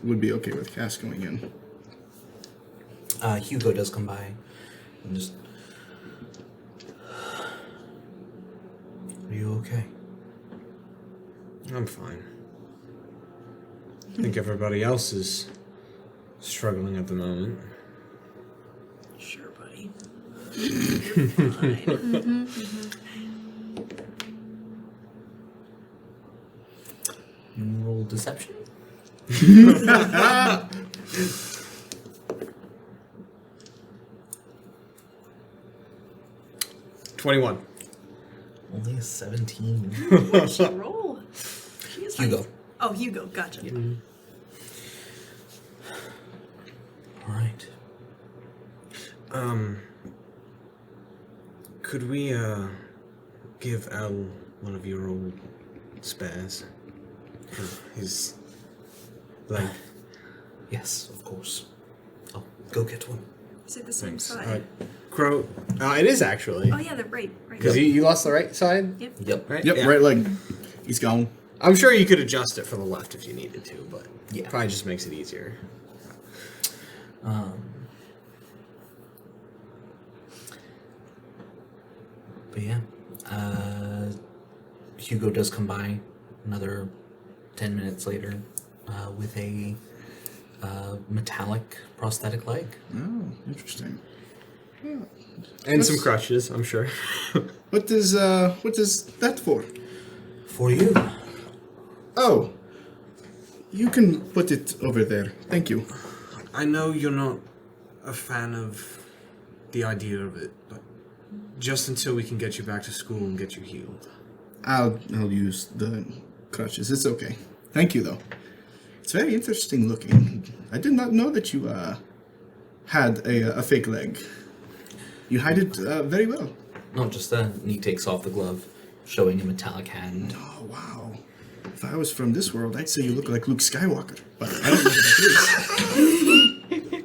would be okay with Cass going in. Hugo does come by and just. Are you okay? I'm fine. I think everybody else is struggling at the moment. Sure, buddy. You're fine. Roll deception? 21. Only a 17. What'd she roll? She is Hugo. like- Oh, Hugo. Gotcha. Alright. Could we, give Al one of your old spares? For his leg. Yes, of course. I'll go get one. Is it the same Thanks. side? Crow. It is actually. Oh yeah, the right. Because you lost the right side? Yep. Yep. Right? Yep, Yeah. right leg. He's gone. I'm sure you could adjust it for the left if you needed to, but Yeah. probably just makes it easier. But yeah. Hugo does come by another 10 minutes later with a metallic prosthetic leg. Oh, interesting. And some crutches, I'm sure. What is that for? For you. Oh, you can put it over there. Thank you. I know you're not a fan of the idea of it, but just until we can get you back to school and get you healed. I'll use the crutches. It's okay. Thank you, though. It's very interesting looking. I did not know that you had a fake leg. You hide it very well. Not just that. And he takes off the glove, showing a metallic hand. Oh, wow. If I was from this world, I'd say you look like Luke Skywalker. But I don't know what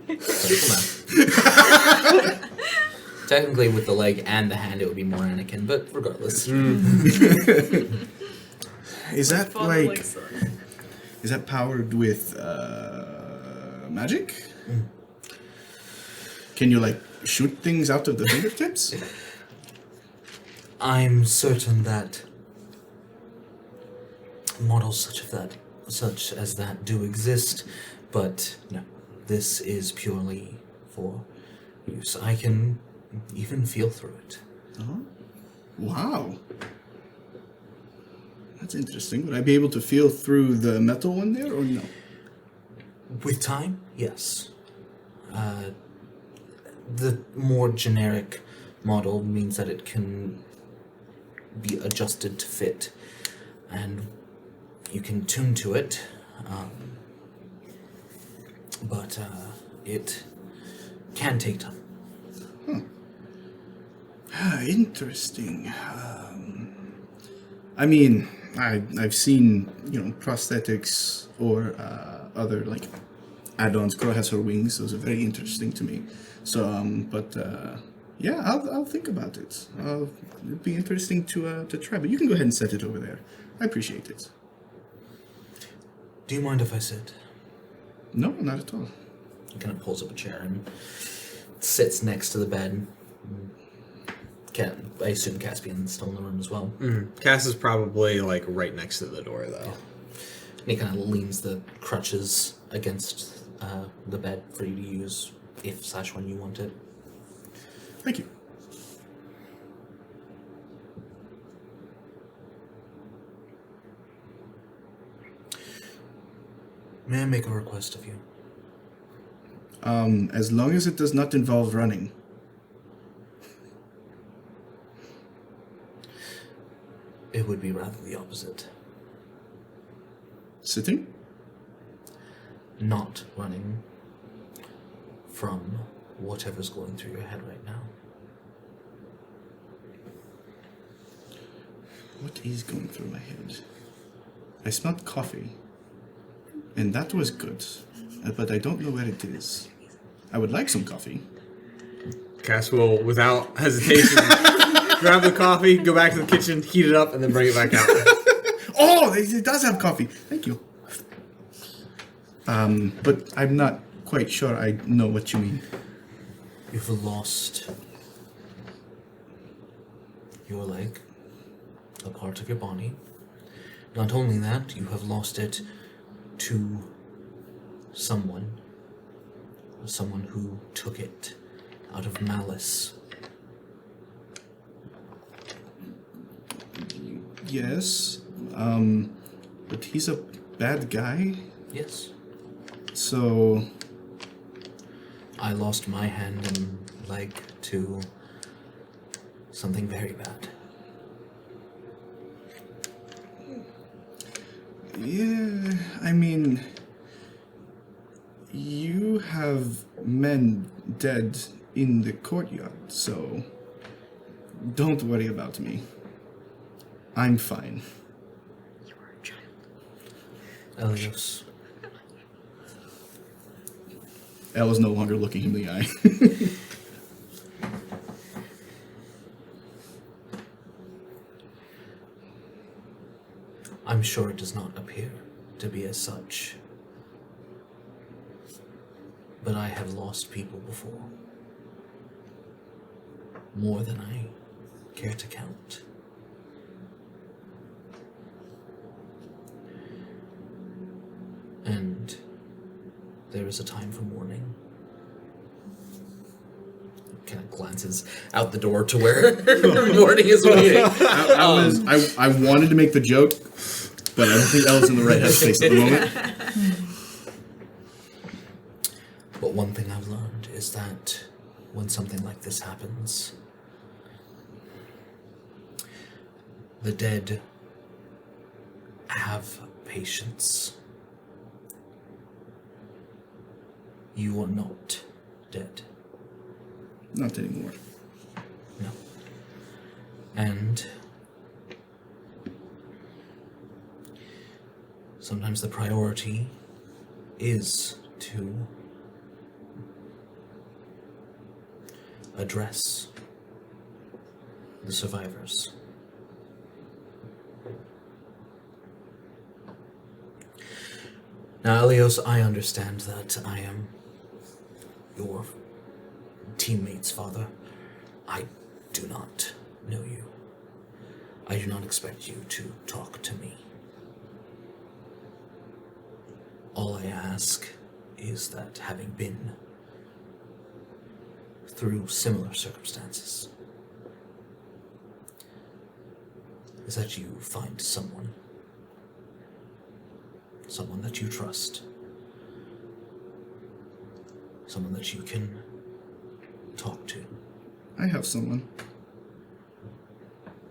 that Simple math. Technically, with the leg and the hand, it would be more Anakin, but regardless. is that Father like... son. Is that powered with magic? Can you like shoot things out of the fingertips? I'm certain that models such as that do exist, but no, this is purely for use. I can even feel through it. Oh, wow. That's interesting. Would I be able to feel through the metal one there, or no? With time, yes. The more generic model means that it can be adjusted to fit, and you can tune to it, but it can take time. Interesting. I mean, I've seen, prosthetics or other, add-ons. Crow has her wings. Those are very interesting to me. So, but Yeah, I'll think about it. It'd be interesting to try, but you can go ahead and set it over there. I appreciate it. Do you mind if I sit? No, not at all. He kind of pulls up a chair and sits next to the bed. I assume Caspian's still in the room as well. Cass is probably like right next to the door, though. And he kind of leans the crutches against the bed for you to use if / when you want it. Thank you. May I make a request of you? As long as it does not involve running. It would be rather the opposite. Sitting? Not running from whatever's going through your head right now. What is going through my head? I smelled coffee. And that was good. But I don't know where it is. I would like some coffee. Cass will, without hesitation, grab the coffee, go back to the kitchen, heat it up, and then bring it back out. Oh, it does have coffee. Thank you. But I'm not quite sure I know what you mean. You've lost your leg, a part of your body. Not only that, you have lost it to someone who took it out of malice. Yes. But he's a bad guy. Yes. So I lost my hand and leg to something very bad. yeah, I mean, you have men dead in the courtyard, so don't worry about me. I'm fine. You are a child. Elios, Elle is no longer looking him in the eye. I'm sure it does not appear to be as such, but I have lost people before. More than I care to count. And there is a time for mourning. Kind of glances out the door to where mourning is waiting. I wanted to make the joke, but I don't think Elle's in the right headspace at the moment. But one thing I've learned is that when something like this happens, the dead have patience. You are not dead. Not anymore. No. And sometimes the priority is to address the survivors. Now, Elios, I understand that I am your teammate's father. I do not know you. I do not expect you to talk to me. All I ask is that, having been through similar circumstances, is that you find someone that you trust, someone that you can talk to. I have someone.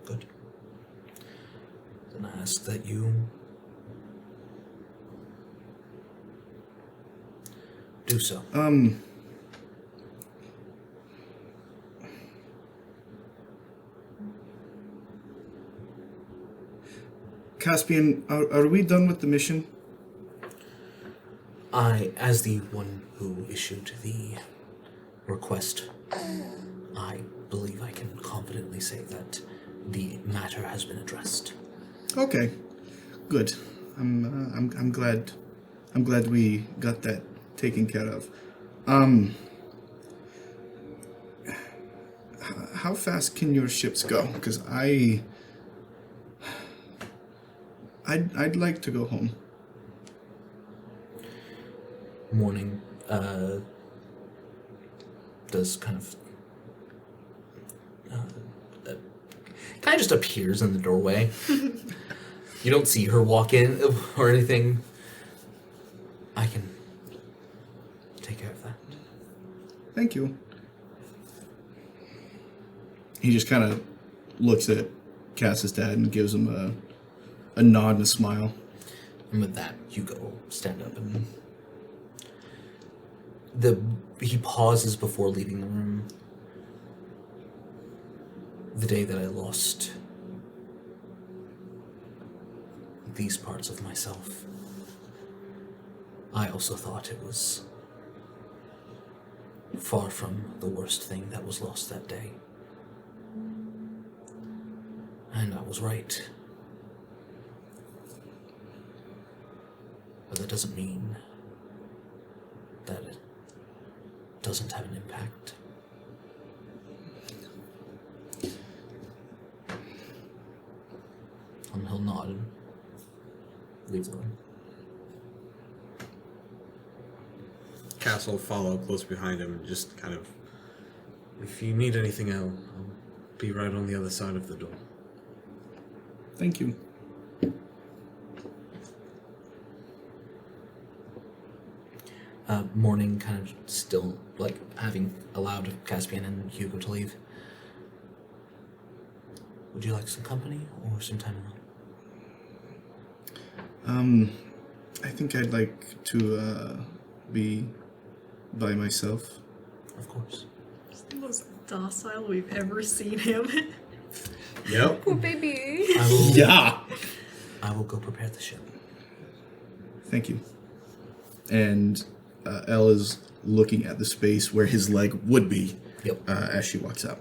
Good. Then I ask that you do so. Caspian, are we done with the mission? I, as the one who issued the request, I believe I can confidently say that the matter has been addressed. Okay, good. I'm glad. I'm glad we got that taken care of. How fast can your ships go? Because I'd like to go home. Morning does kind of just appears in the doorway. You don't see her walk in or anything. I can take care of that. Thank you. He just kind of looks at Cass's dad and gives him a nod and a smile. And with that, Hugo will stand up and he pauses before leaving the room. The day that I lost these parts of myself, I also thought it was far from the worst thing that was lost that day. And I was right. But that doesn't mean that it doesn't have an impact. And he'll nod and leave the room. Cass will follow close behind him and just kind of, if you need anything, I'll be right on the other side of the door. Thank you. Morning kind of still, like, having allowed Caspian and Hugo to leave. Would you like some company or some time alone? I think I'd like to be by myself. Of course. He's the most docile we've ever seen him. Yep. Poor baby. I will go prepare the ship. Thank you. And Elle is looking at the space where his leg would be. Yep. As she walks out.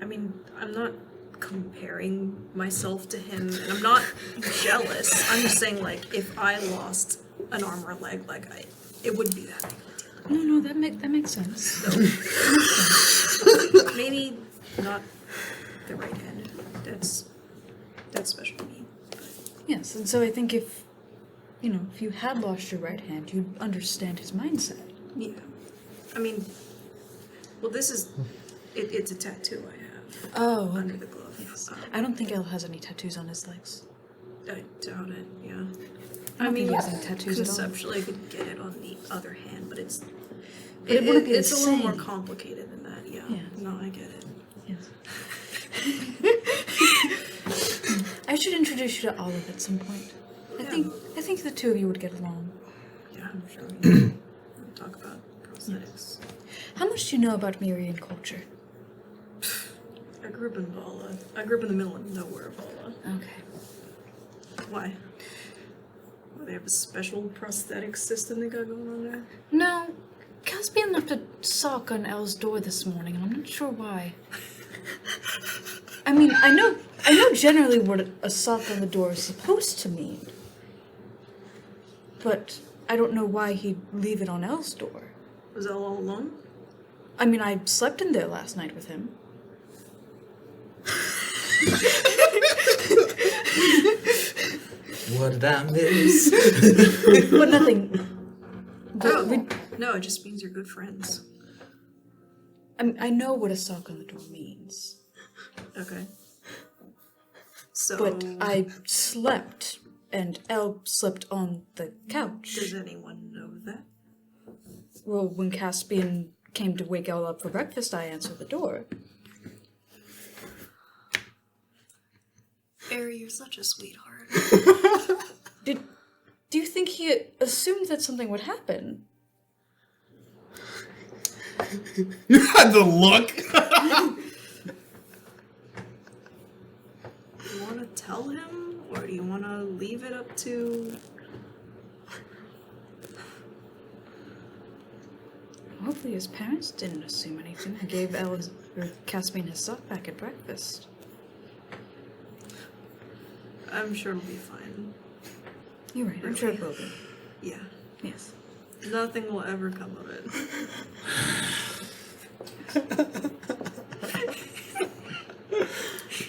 I mean, I'm not comparing myself to him, and I'm not jealous. I'm just saying, like, if I lost an arm or a leg, like, it wouldn't be that big of a deal. No, that makes sense. So, maybe not the right hand. That's special to me. Yes, and so I think if you had lost your right hand, you'd understand his mindset. Yeah. I mean, well, this is, it's a tattoo I have. Oh, Under the glove. yes. I don't think El has any tattoos on his legs. I doubt it, yeah. I don't think he has any tattoos at all. Conceptually, I could get it on the other hand, but it's... But it wouldn't be the It's a little more same. complicated than that, yeah. Yeah. No, I get it. Yes. I should introduce you to Olive at some point. I think the two of you would get along. Yeah, I'm sure we can talk about prosthetics. How much do you know about Mirian culture? I grew up in Vala. I grew up in the middle of nowhere, Vala. Okay. Why? Well, they have a special prosthetic system they got going on there? No, Caspian left a sock on Elle's door this morning, and I'm not sure why. I mean, I know generally what a sock on the door is supposed to mean, but I don't know why he'd leave it on Elle's door. Was Elle all alone? I mean, I slept in there last night with him. What did I miss? But nothing. No, it just means you're good friends. I know what a sock on the door means, Okay. So, but I slept, and Elle slept on the couch. does anyone know that? Well, when Caspian came to wake Elle up for breakfast, I answered the door. Barry, you're such a sweetheart. Do you think he assumed that something would happen? The look. Do you want to tell him, or do you want to leave it up to... Well, Hopefully his parents didn't assume anything and gave Caspian his stuff back at breakfast. I'm sure it'll be fine. You're right, I'm sure it will be. Yeah. Yes. Nothing will ever come of it.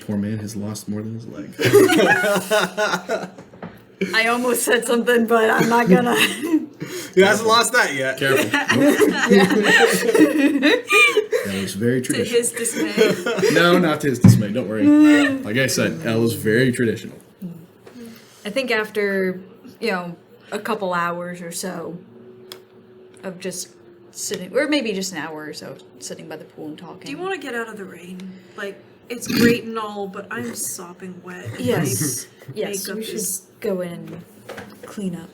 Poor man has lost more than his leg. I almost said something, but I'm not gonna. He hasn't lost that yet. Careful. That was very To traditional. his dismay. No, not to his dismay. Don't worry. Like I said, Elle is very traditional. I think after, a couple hours or so of just sitting, or maybe just an hour or so, sitting by the pool and talking. Do you want to get out of the rain? Like, it's great and all, but I'm sopping wet. And Yes. Yes, makeup we should is- go in and clean up.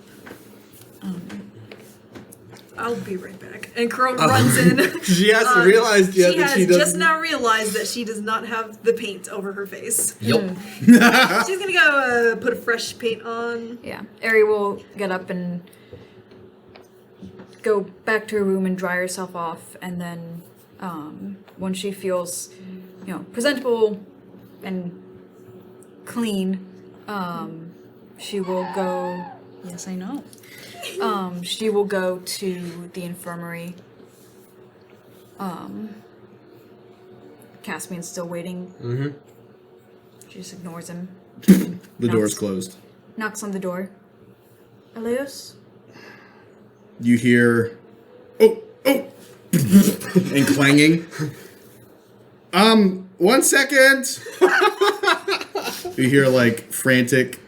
I'll be right back. And Crow runs in. She hasn't realized yet She that has she doesn't. just now realized that she does not have the paint over her face. Yup. She's gonna go put a fresh paint on. Yeah, Ari will get up and go back to her room and dry herself off, and then when she feels, presentable and clean, she will go. Yes, I know. She will go to the infirmary. Caspian's still waiting. Mm-hmm. She just ignores him. The door's closed. Knocks on the door. Aleos? You hear, oh, and clanging. 1 second. You hear like frantic,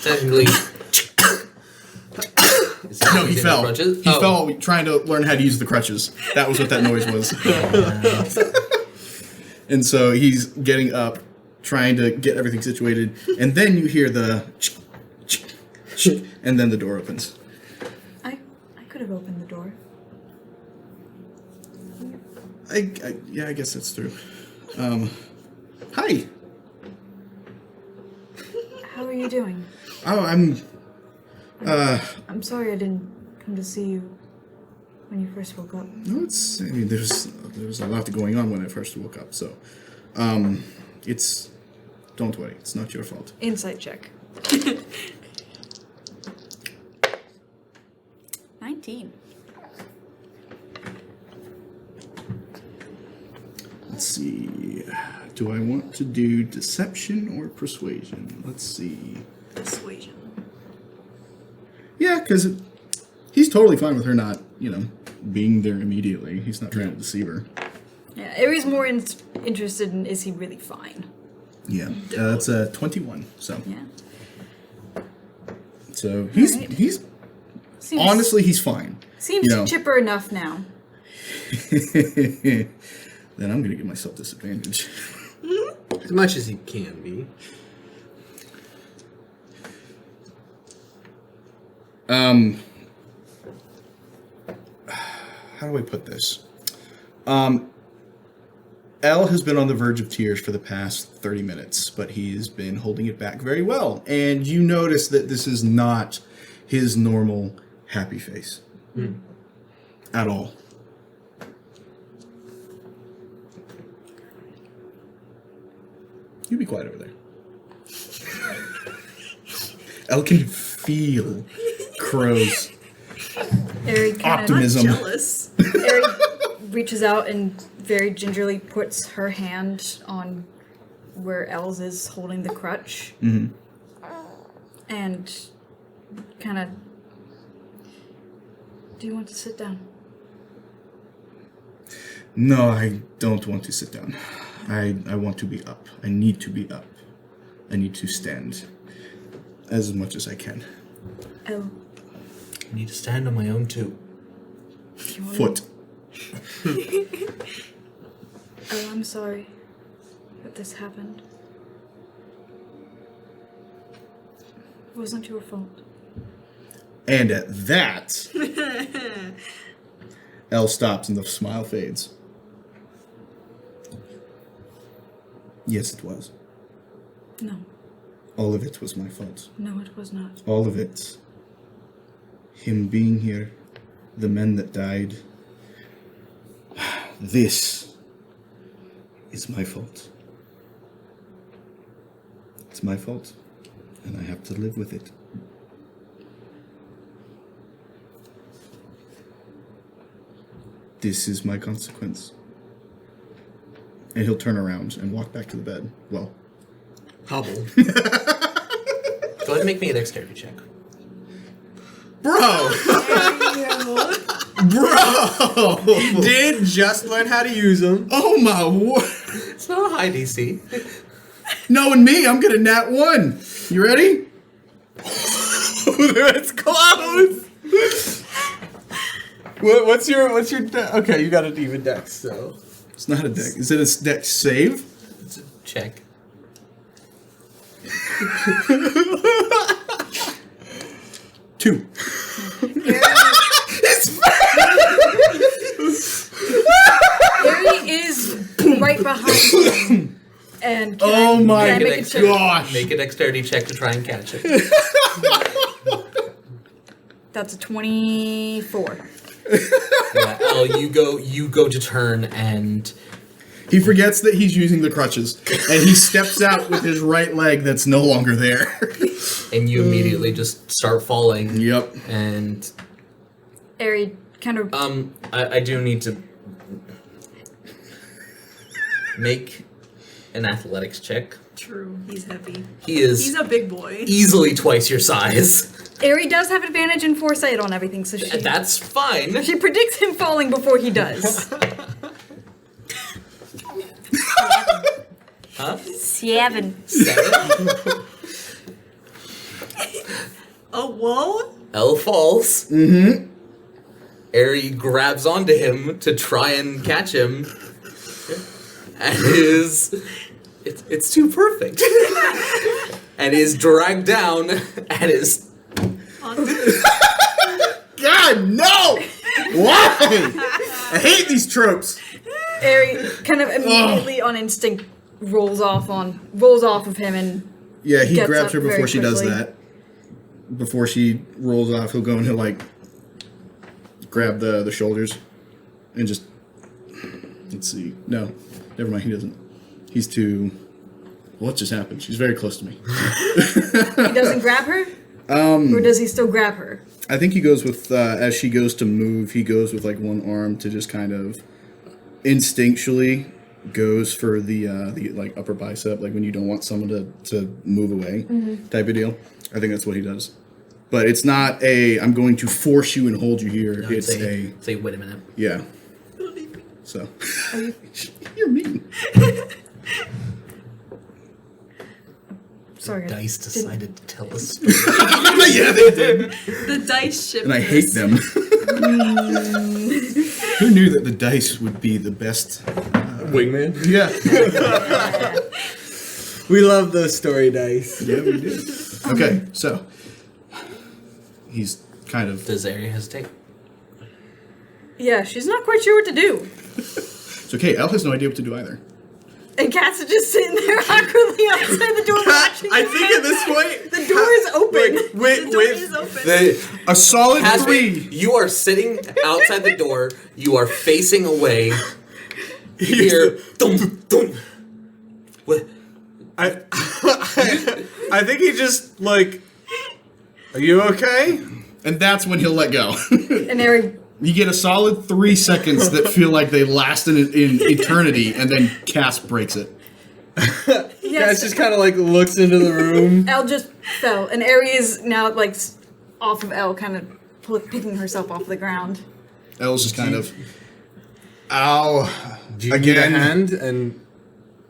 Technically. No, he fell. Crutches? He Oh. fell trying to learn how to use the crutches. That was what that noise was. And so he's getting up, trying to get everything situated, and then you hear the and then the door opens. I could have opened the door. Yeah, I guess that's true. Hi. How are you doing? Oh, I'm I'm sorry I didn't come to see you when you first woke up. no, it's. I mean, there was a lot going on when I first woke up, so it's. Don't worry, it's not your fault. Insight check. 19. Let's see. Do I want to do deception or persuasion? Let's see. Persuasion. Yeah, because he's totally fine with her not, being there immediately. He's not trying to deceive her. Yeah, Aries more interested in is he really fine? Yeah, that's a 21. So, Yeah. so he's Alright. he's Seems, honestly he's fine. seems chipper enough now. Then I'm gonna give myself disadvantage. As much as he can be. How do I put this? L has been on the verge of tears for the past 30 minutes, but he's been holding it back very well. And you notice that this is not his normal happy face. At all. You be quiet over there. Elle can feel Crow's Ari kind of optimism. Jealous. Ari reaches out and very gingerly puts her hand on where Els is holding the crutch. Mm-hmm. And kind of. Do you want to sit down? No, I don't want to sit down. I want to be up. I need to be up. I need to stand as much as I can. Oh, I need to stand on my own too. you want Foot. Oh, I'm sorry that this happened. It wasn't your fault. And at that, Elle stops and the smile fades. Yes, it was. No. All of it was my fault. No, it was not. All of it. Him being here, the men that died. This is my fault. It's my fault, and I have to live with it. This is my consequence. And he'll turn around and walk back to the bed. Well, Hobble. Go ahead and make me a dexterity check. Bro! Bro! He did just learn how to use them. oh my word! It's not a high DC. Knowing me, I'm gonna nat 1. You ready? It's close! What's your dex? Okay, you got an even dex, so. It's not a deck. Is it a deck save? It's a check. Two. Harry is right behind him. And Oh my can I make a Make check? gosh! Make a dexterity check to try and catch it. That's a 24. Yeah, Elle, you go to turn and He forgets that he's using the crutches, and he steps out with his right leg that's no longer there. you immediately just start falling. Yep. And Harry kind of I do need to make an athletics check. True, he's heavy. He's He's a big boy. easily twice your size. Harry does have advantage in foresight on everything, so That's fine. she predicts him falling before he does. Huh? 7. 7. Oh, whoa! Elle falls. Mm-hmm. Ari grabs onto him to try and catch him. And it's too perfect. And is dragged down and is God, no! Why? I hate these tropes. Harry kind of immediately on instinct rolls off of him and Yeah, he Gets grabs up her before very she does quickly. that. Before she rolls off, he'll go and he'll like grab the shoulders and just let's see. No, never mind. He doesn't. He's too. What just happened? She's very close to me. he doesn't grab her? Or does he still grab her? I think he goes with as she goes to move. He goes with like one arm to just kind of instinctually goes for the like upper bicep, like when you don't want someone to move away type of deal. I think that's what he does. But it's not a I'm going to force you and hold you here. No, It's say, wait a minute. yeah. So you're mean. Sorry. Dice didn't- decided to tell a story. Yeah, they did. The dice ship. And I hate them. Who knew that the dice would be the best? Wingman? Yeah. We love those story dice. Yeah, we do. Okay, so he's kind of. Does Ari hesitate? Yeah, she's not quite sure what to do. It's okay. Elle has no idea what to do either. And Cass is just sitting there awkwardly outside the door watching. I think at this point, the door is open. Wait, The door is open. A solid Casper, 3. you are sitting outside the door. You are facing away. You hear thump, thump. What? I think he just like, are you okay? And that's when he'll let go. And Harry, You get a solid 3 seconds that feel like they last in eternity, and then Cass breaks it. Guys yes, just kind of like looks into the room. Elle just fell, and Ari is now like off of Elle, kind of picking herself off the ground. Elle's just kind of, ow. Do you need a Again. hand? And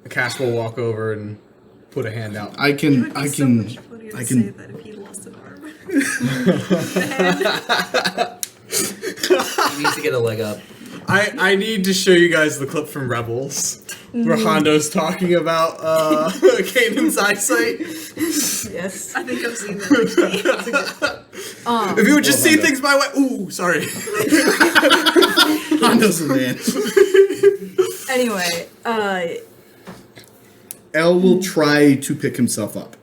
Cass will walk over and put a hand out. I It can, would be I so much can, funnier to I say can. that if he lost an arm. He needs to get a leg up. I need to show you guys the clip from Rebels where Hondo's talking about Kanan's eyesight. Yes. I think I've seen that actually. If you would just see Hondo. things my way. Ooh, sorry. Hondo's the man. Anyway, Elle will try to pick himself up.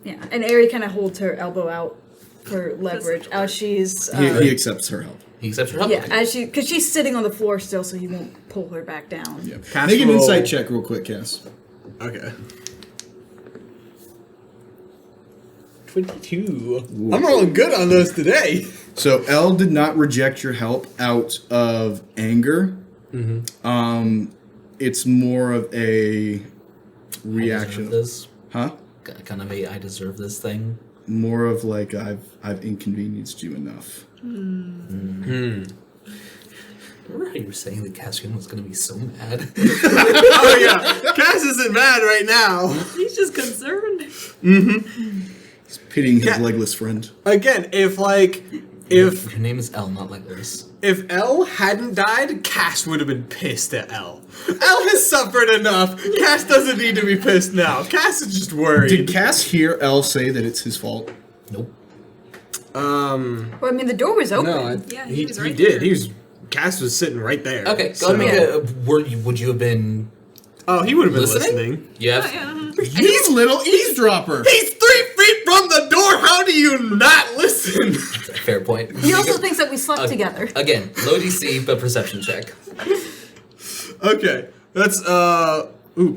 Yeah, and Ari kind of holds her elbow out for leverage as she's. He accepts her help. He accepts your help. Yeah, as because she's sitting on the floor still, so he won't pull her back down. Yeah. Cass Make an will- insight check real quick, Cass. Okay. 22. I'm rolling good on those today. So Elle did not reject your help out of anger. It's more of a reaction. This Huh? kind of a I deserve this thing. More of like I've inconvenienced you enough. Remember how you were saying that Cassian was going to be so mad? Oh yeah, Cass isn't mad right now. He's just concerned. He's pitying his Yeah. legless friend. Again, if Your name is Elle, not like this. If Elle hadn't died, Cass would have been pissed at Elle. Elle has suffered enough. Cass doesn't need to be pissed now. Cass is just worried. Did Cass hear Elle say that it's his fault? Nope. Well, I mean, the door was open. No, Yeah, he he was right did. there. Cass was sitting right there. Okay, go so- ahead and make a. Would you have been Oh, he would have been listening? listening. Yes. He's little eavesdropper. He's 3 feet from the door. How do you not listen? Fair point. He also thinks that we slept together. Again, low DC, but perception check. Okay, that's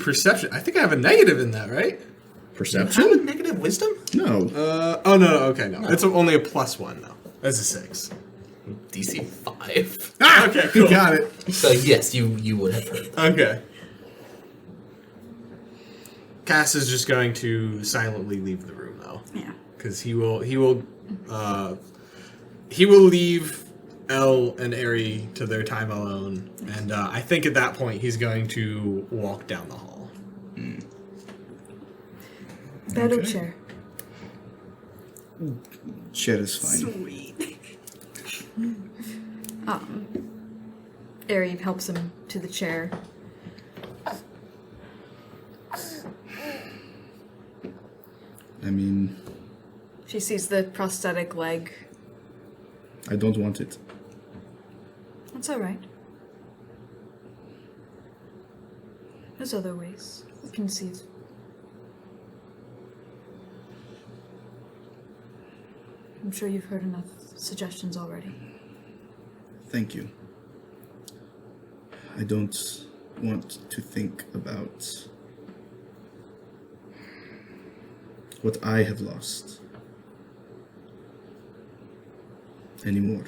perception. I think I have a negative in that, right? Perception? Negative wisdom? No. Oh no, okay, no. It's only a +1 though. That's a 6. DC 5. Okay, cool. Got it. So yes, you would have heard that. Okay. Cass is just going to silently leave the room though, Yeah. because he will leave Elle and Ari to their time alone, and I think at that point he's going to walk down the hall. Bed or Okay. chair? Chair is fine. Sweet. Ari helps him to the chair. I mean, She sees the prosthetic leg. I don't want it. That's all right. There's other ways. We can see. I'm sure you've heard enough suggestions already. Thank you. I don't want to think about what I have lost anymore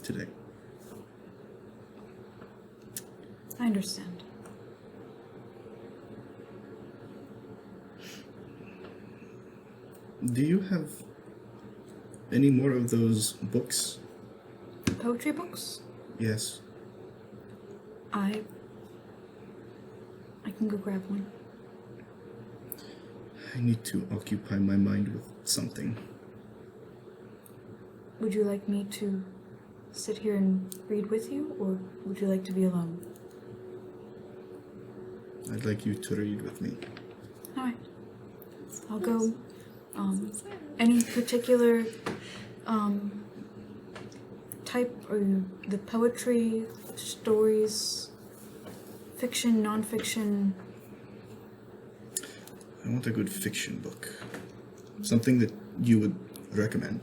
today. I understand. Do you have any more of those books? Poetry books? Yes. I can go grab one. I need to occupy my mind with something. Would you like me to sit here and read with you, or would you like to be alone? I'd like you to read with me. All right. I'll go. Any particular type, or the poetry, stories, fiction, non-fiction? I want a good fiction book. Something that you would recommend.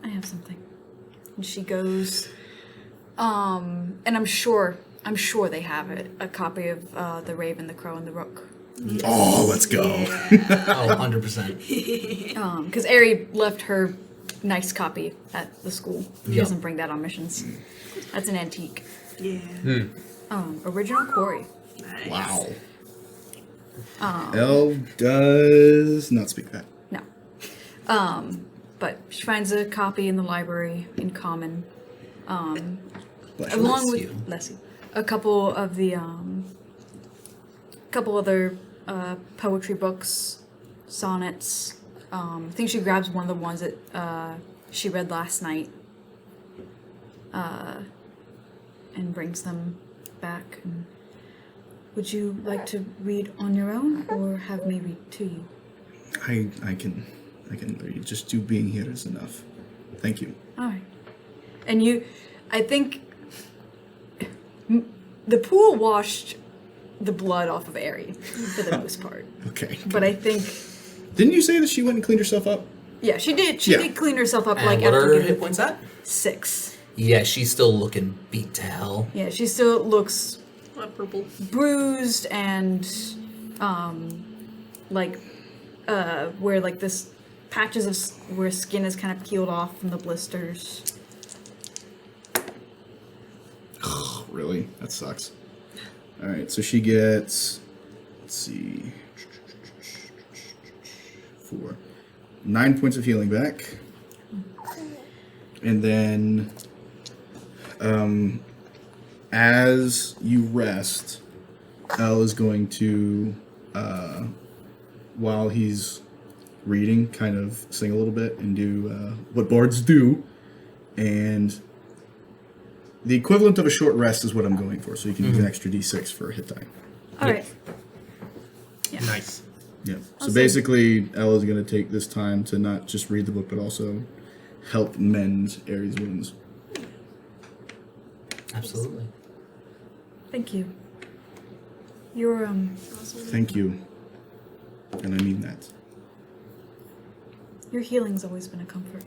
I have something. And she goes, and I'm sure they have it, a copy of The Raven, the Crow, and the Rook. Oh, let's go. Oh, 100%. Because Ari left her nice copy at the school. She Yeah. doesn't bring that on missions. That's an antique. Yeah. Original Corey. Nice. Wow. Elle does not speak that. No. But she finds a copy in the library in common. Bless Along Bless you. with Leslie. A couple of the couple other poetry books, sonnets. I think she grabs one of the ones that she read last night and brings them back. And would you like to read on your own, or have me read to you? I can read. Just you being here is enough. Thank you. All right. And I think the pool washed the blood off of Aerie for the most part. Okay. But I think, Didn't you say that she went and cleaned herself up? yeah, she did. She Yeah. did clean herself up And like what after are her getting hit points at? 6. Yeah, she's still looking beat to hell. Yeah, she still looks Purple. bruised and where like this patches of where skin is kind of peeled off from the blisters. Really? That sucks. All right, so she gets, let's see, 9 points of healing back. And then, as you rest, Elle is going to, while he's reading, kind of sing a little bit and do what bards do. And the equivalent of a short rest is what I'm going for, so you can use an extra d6 for a hit die. All right. Nice. Yeah. So Awesome. basically, Ella's going to take this time to not just read the book, but also help mend Ares' wounds. Absolutely. Thank you. You're Thank you. And I mean that. your healing's always been a comfort.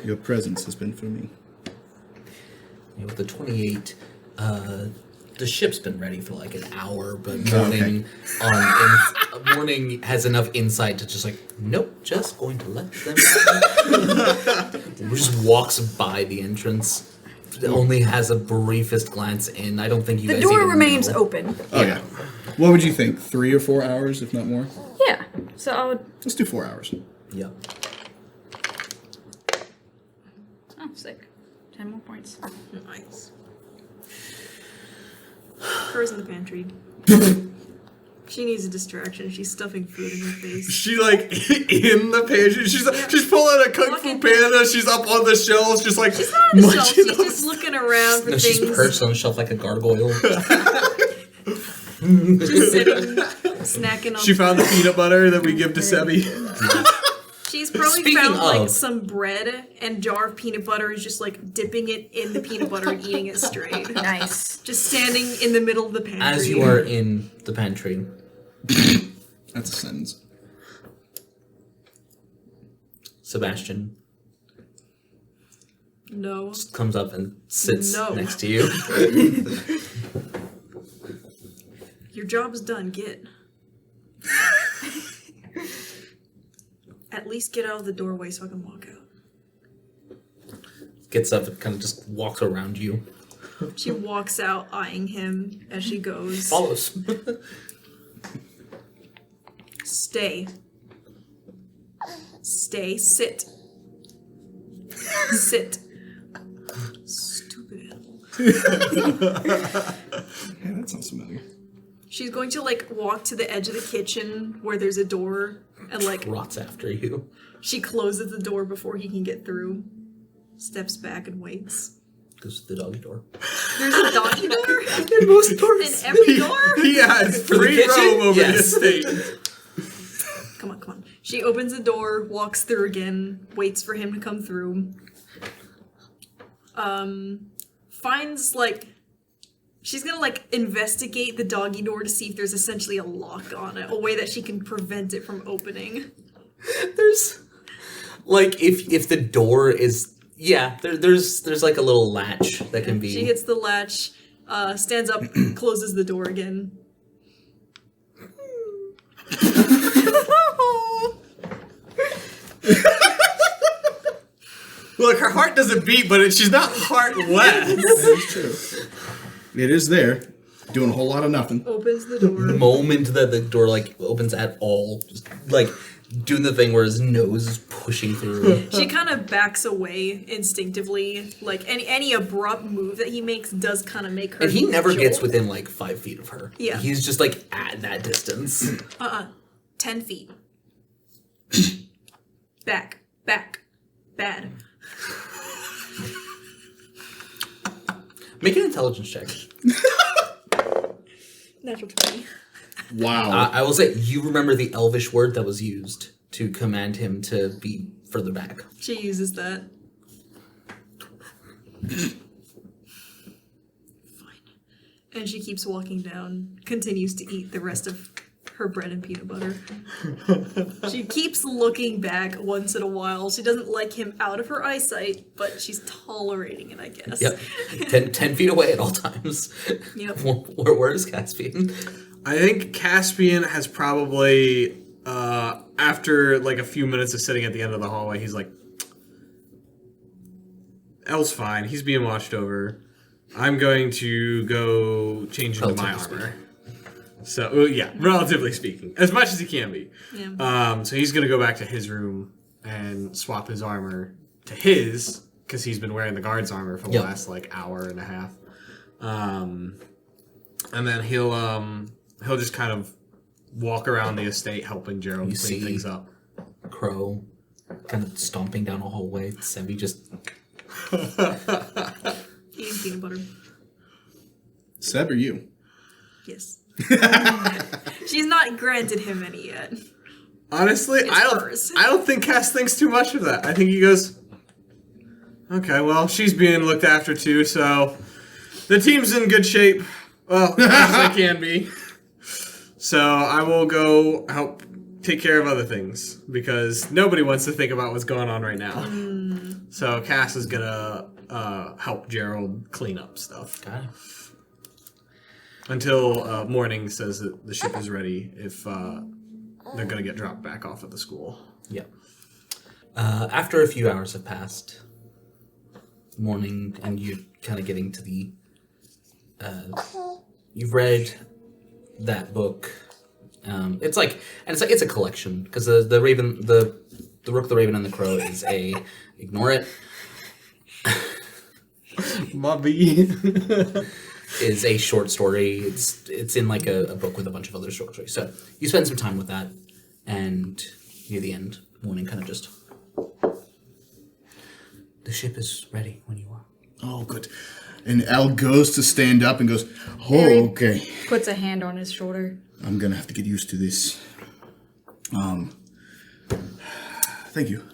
Your presence has been for me. You know, with the 28, the ship's been ready for like an hour, but Okay. Morning has enough insight to just like, nope, just going to let them. Just walks by the entrance. Only has a briefest glance in. I don't think you The guys door even remains know. open. Oh, yeah. What would you think? 3 or 4 hours, if not more? Yeah. So I would. Let's do 4 hours. Yep. Oh, sick. 10 more points. Nice. Crow's in the pantry. She needs a distraction. She's stuffing food in her face. She like in the pantry. She's pulling a Kung Fu Panda. She's up on the shelves, just like She's not on the shelf. munching She's on just looking around for No, things. she's perched on a shelf like a gargoyle. Just sitting, snacking on. She found the peanut butter that we give to Sebi. She's probably Speaking found like of- some bread and jar of peanut butter, is just like dipping it in the peanut butter and eating it straight. Nice. Just standing in the middle of the pantry. As you are in the pantry, That's a sentence. Sebastian No. comes up and sits No. next to you. Your job's done. Get. At least get out of the doorway so I can walk out. Gets up and kind of just walks around you. She walks out, eyeing him as she goes. Follows. Stay. Stay. Sit. Sit. Stupid animal. Yeah, that sounds familiar. She's going to like walk to the edge of the kitchen where there's a door and like Rots after you. she closes the door before he can get through. Steps back and waits. Goes to the doggy door. There's a doggy door In most doors. in every door. He has For the free kitchen? roam over Yes. the estate. Come on, come on. She opens the door, walks through again, waits for him to come through. Finds like she's gonna like investigate the doggy door to see if there's essentially a lock on it, a way that she can prevent it from opening. There's like if the door is there's like a little latch that can be. She hits the latch, stands up, closes the door again. Look, her heart doesn't beat, but she's not heartless. That is true. It is there, doing a whole lot of nothing. Opens the door. The moment that the door like opens at all, just like doing the thing where his nose is pushing through. She kind of backs away instinctively. Like any abrupt move that he makes does kind of make her. And he never gets jolt. within like 5 feet of her. Yeah. He's just like at that distance. 10 feet. Back. Bad. Make an intelligence check. Natural 20. Wow. I will say you remember the Elvish word that was used to command him to be further back. She uses that. And she keeps walking down, continues to eat the rest of her bread and peanut butter. She keeps looking back once in a while. She doesn't like him out of her eyesight, but she's tolerating it, I guess. Yep. 10 feet away at all times. Yep. Where is Caspian? I think Caspian has probably, after like a few minutes of sitting at the end of the hallway, he's like, Elle's fine. He's being watched over. I'm going to go change into my armor. So, yeah, relatively speaking. As much as he can be. Yeah. So he's going to go back to his room and swap his armor to his, because he's been wearing the guard's armor for the last, like, hour and a half. And then he'll just kind of walk around the estate helping Gerald clean things up. Crow kind of stomping down a hallway. Sembi just... Eating peanut butter. Seb or you? Yes. She's not granted him any yet. Honestly, It's hers. I don't think Cass thinks too much of that. I think he goes, okay, well, she's being looked after too, so the team's in good shape. Well, as they can be. So I will go help take care of other things, because nobody wants to think about what's going on right now. So Cass is gonna help Gerald clean up stuff. Okay. Until morning says that the ship is ready if they're going to get dropped back off at the school. Yep. After a few hours have passed, morning, and you're kind of getting to the... you've read that book. It's a collection, because the Raven, the Rook, the Raven, and the Crow is a... Ignore it. Mobby. Is a short story. It's in like a book with a bunch of other short stories. So you spend some time with that, and near the end, morning kind of just... The ship is ready when you are. Oh, good. And Al goes to stand up and goes, Harry okay. puts a hand on his shoulder. I'm going to have to get used to this. Thank you.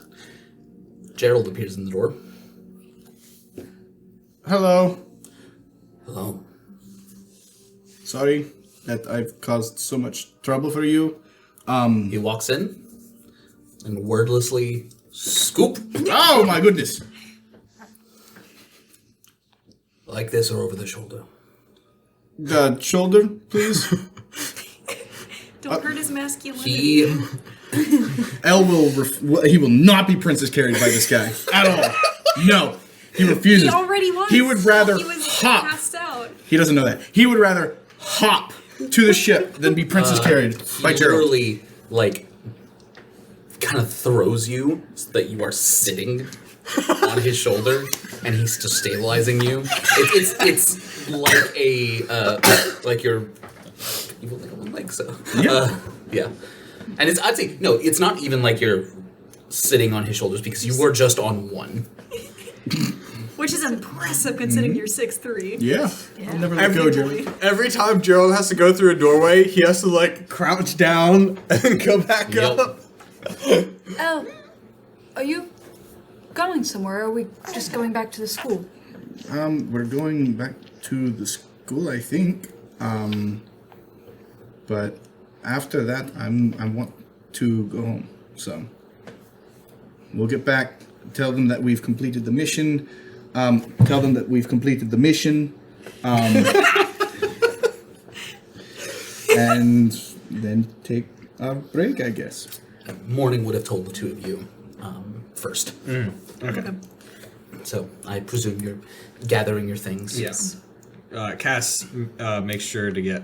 Gerald appears in the door. Hello. Hello. Sorry that I've caused so much trouble for you. He walks in and wordlessly scoop. Oh my goodness. Like this or over the shoulder. The shoulder, please. Don't hurt his masculinity. He El he will not be princess carried by this guy at all. No, he refuses. He already was. He would rather He was hop. passed out. He doesn't know that. He would rather hop to the ship than be princess carried by he Gerald. literally like kind of throws you so that you are sitting on his shoulder, and he's just stabilizing you. It's like a like you're even like one leg, so yeah. And I'd say no, it's not even like you're sitting on his shoulders, because you were just on one. Which is impressive considering you're 6'3". Yeah. I'll never let go, Gerald. Every time Gerald has to go through a doorway, he has to like crouch down and go back Yep. up. Oh, are you going somewhere? Or are we just going back to the school? We're going back to the school, I think. But after that, I want to go home. So we'll get back. Tell them that we've completed the mission. Tell them that we've completed the mission. And then take a break, I guess. Morning would have told the two of you first. Okay. So I presume you're gathering your things. Yes. Cass makes sure to get.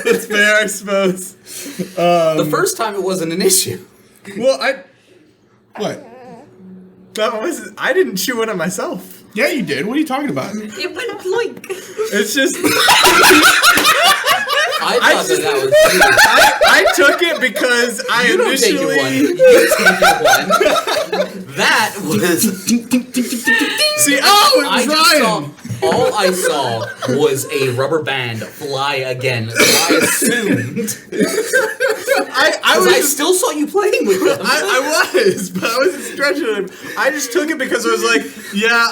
That's fair, I suppose. The first time it wasn't an issue. Well, What? I didn't chew on it myself. Yeah, you did. What are you talking about? It went blink. It's just I thought that was you. I took it because I You don't take your one. initially. You take your one. That was. See, Oh, it I was just Ryan. saw All I saw was a rubber band fly again. So I assumed. I still saw you playing with them. I was, but I wasn't stretching him. I just took it because I was like, yeah,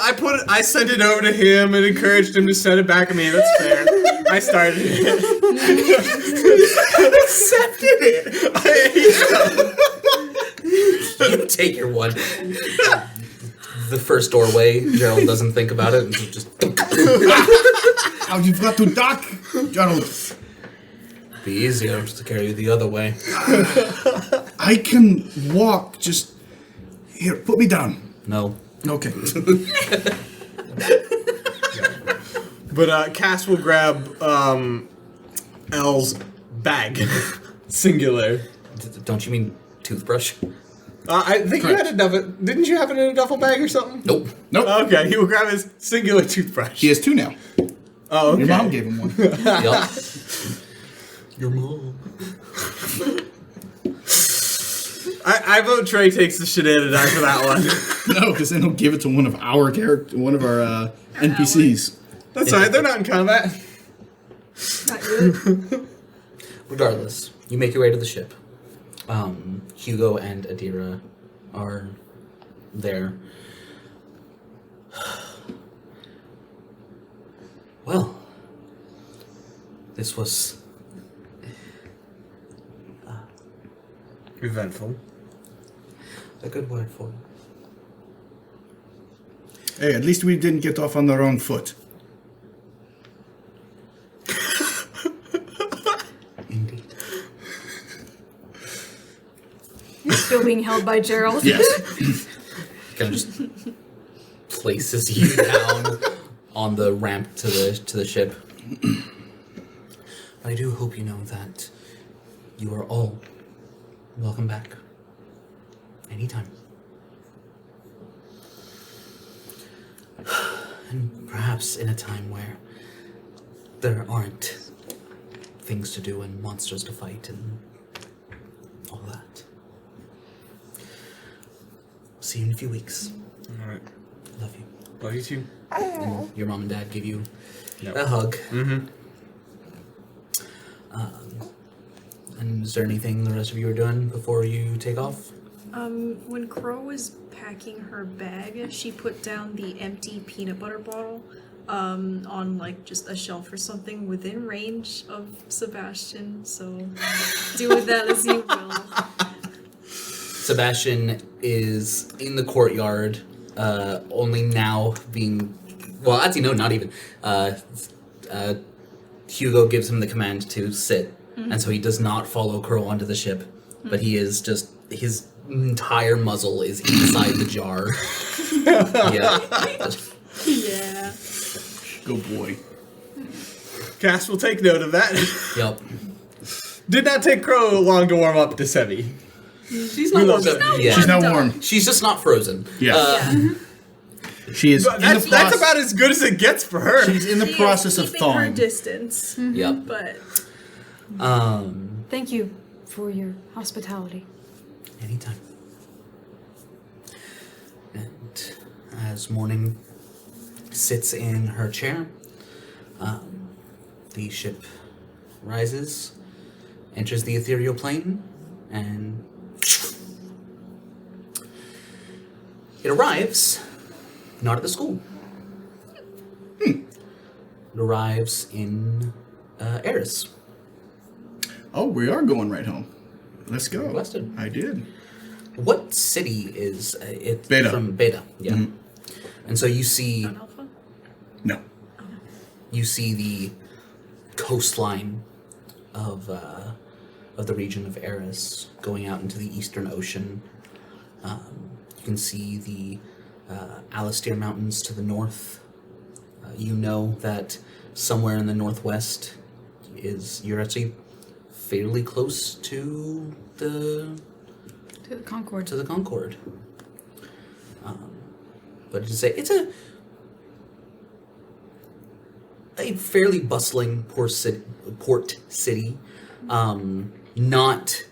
I sent it over to him and encouraged him to send it back to me. That's fair. I started it. Accepted it. You take your one. The first doorway, Gerald doesn't think about it and just. Oh, you've got to duck, Gerald. Be easier to carry you the other way. I can walk. Just here, put me down. No. Okay. But Cass will grab Elle's bag, singular. Don't you mean toothbrush? I think Correct. you had a duffel. Didn't you have it in a duffel bag or something? Nope. Nope. Okay, he will grab his singular toothbrush. He has 2 now. Oh, okay. Your mom gave him one. Yup. Your mom. I vote Trey takes the shenanigans for that one. No, because then he'll give it to one of our NPCs. That's right. They're not in combat. Not good. Regardless, you make your way to the ship. Hugo and Adira are there. Well, this was Eventful. a good word for it. Hey, at least we didn't get off on the wrong foot. Indeed. You're still being held by Gerald. Yes. Kind of just places you down on the ramp to the ship. I do hope you know that you are all welcome back. Anytime. And perhaps in a time where there aren't things to do and monsters to fight and all that. See you in a few weeks. Alright. Love you. Love you too. And your mom and dad give you Yep. a hug. Mm-hmm. And is there anything the rest of you are doing before you take off? When Crow was packing her bag, she put down the empty peanut butter bottle on like just a shelf or something within range of Sebastian, so do with that as you will. Sebastian is in the courtyard, only now being... Well, actually, no, not even. Hugo gives him the command to sit, and so he does not follow Crow onto the ship, but he is just... His entire muzzle is inside the jar. Yeah. Yeah. Good boy. Cass will take note of that. Yep. Did not take Crow long to warm up to Sebi. She's not warmed up yet. She's now warm. She's just not frozen. Yeah. She is But that's about as good as it gets for her. She's in the She is process of keeping her thawing. distance, Yep. but Thank you for your hospitality. Anytime. And as Morning sits in her chair, the ship rises, enters the ethereal plane, and it arrives not at the school. It arrives in Eris. Oh, we are going right home. Let's go. Requested. I did. What city is it Beta. from? Beta, yeah. Mhm. And so you see Alpha? No. you see the coastline of the region of Eris going out into the eastern ocean. You can see the Alastair Mountains to the north. You know that somewhere in the northwest you're actually fairly close to the Concord. Concord. But to say it's a fairly bustling port city, not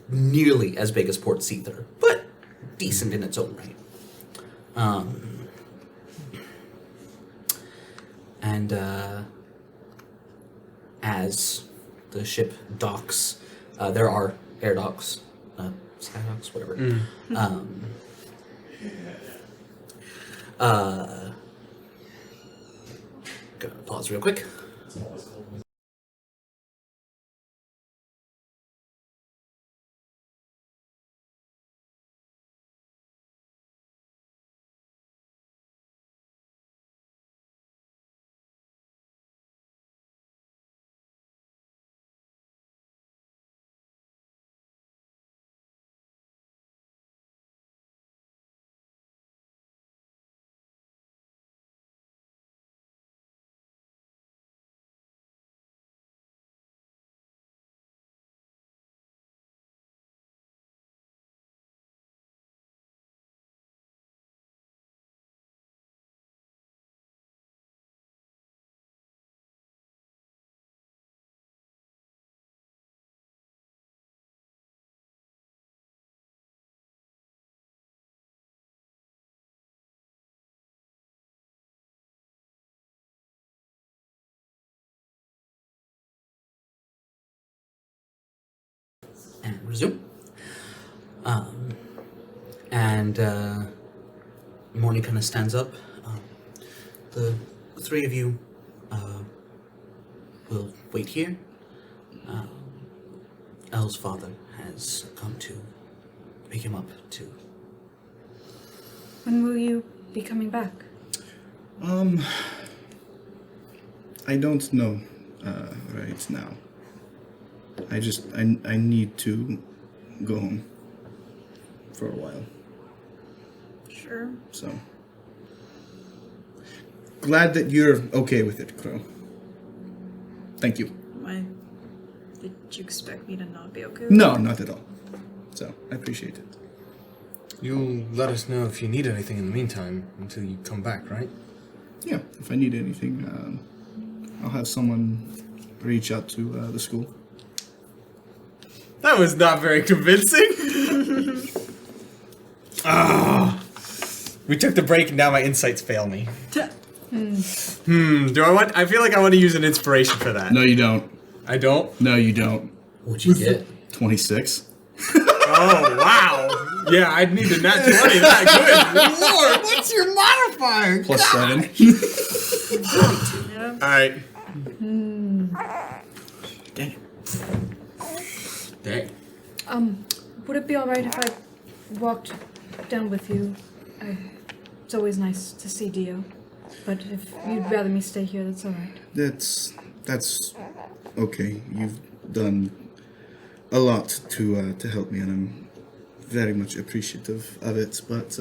nearly as big as Port Seether, but decent in its own right. And as the ship docks, there are air docks, sky docks, whatever. Gonna pause real quick. And resume. Morning kind of stands up. The three of you will wait here. Elle's father has come to pick him up too. When will you be coming back? I don't know right now. I need to go home for a while. Sure. So glad that you're okay with it, Crow. Thank you. Did you expect me to not be okay with No, it? not at all. So I appreciate it. You'll let us know if you need anything in the meantime until you come back, right? Yeah, if I need anything, I'll have someone reach out to the school. That was not very convincing. We took the break and now my insights fail me. Do I want? I feel like I want to use an inspiration for that. No, you don't. I don't. No, you don't. What'd you get? 26. Oh wow. Yeah, I'd need a nat 20. That good Lord, what's your modifier? Plus 7. All right. Dang it. Dang. Would it be alright if I walked down with you? It's always nice to see Dio. But if you'd rather me stay here, that's alright. That's okay. You've done a lot to help me, and I'm very much appreciative of it. But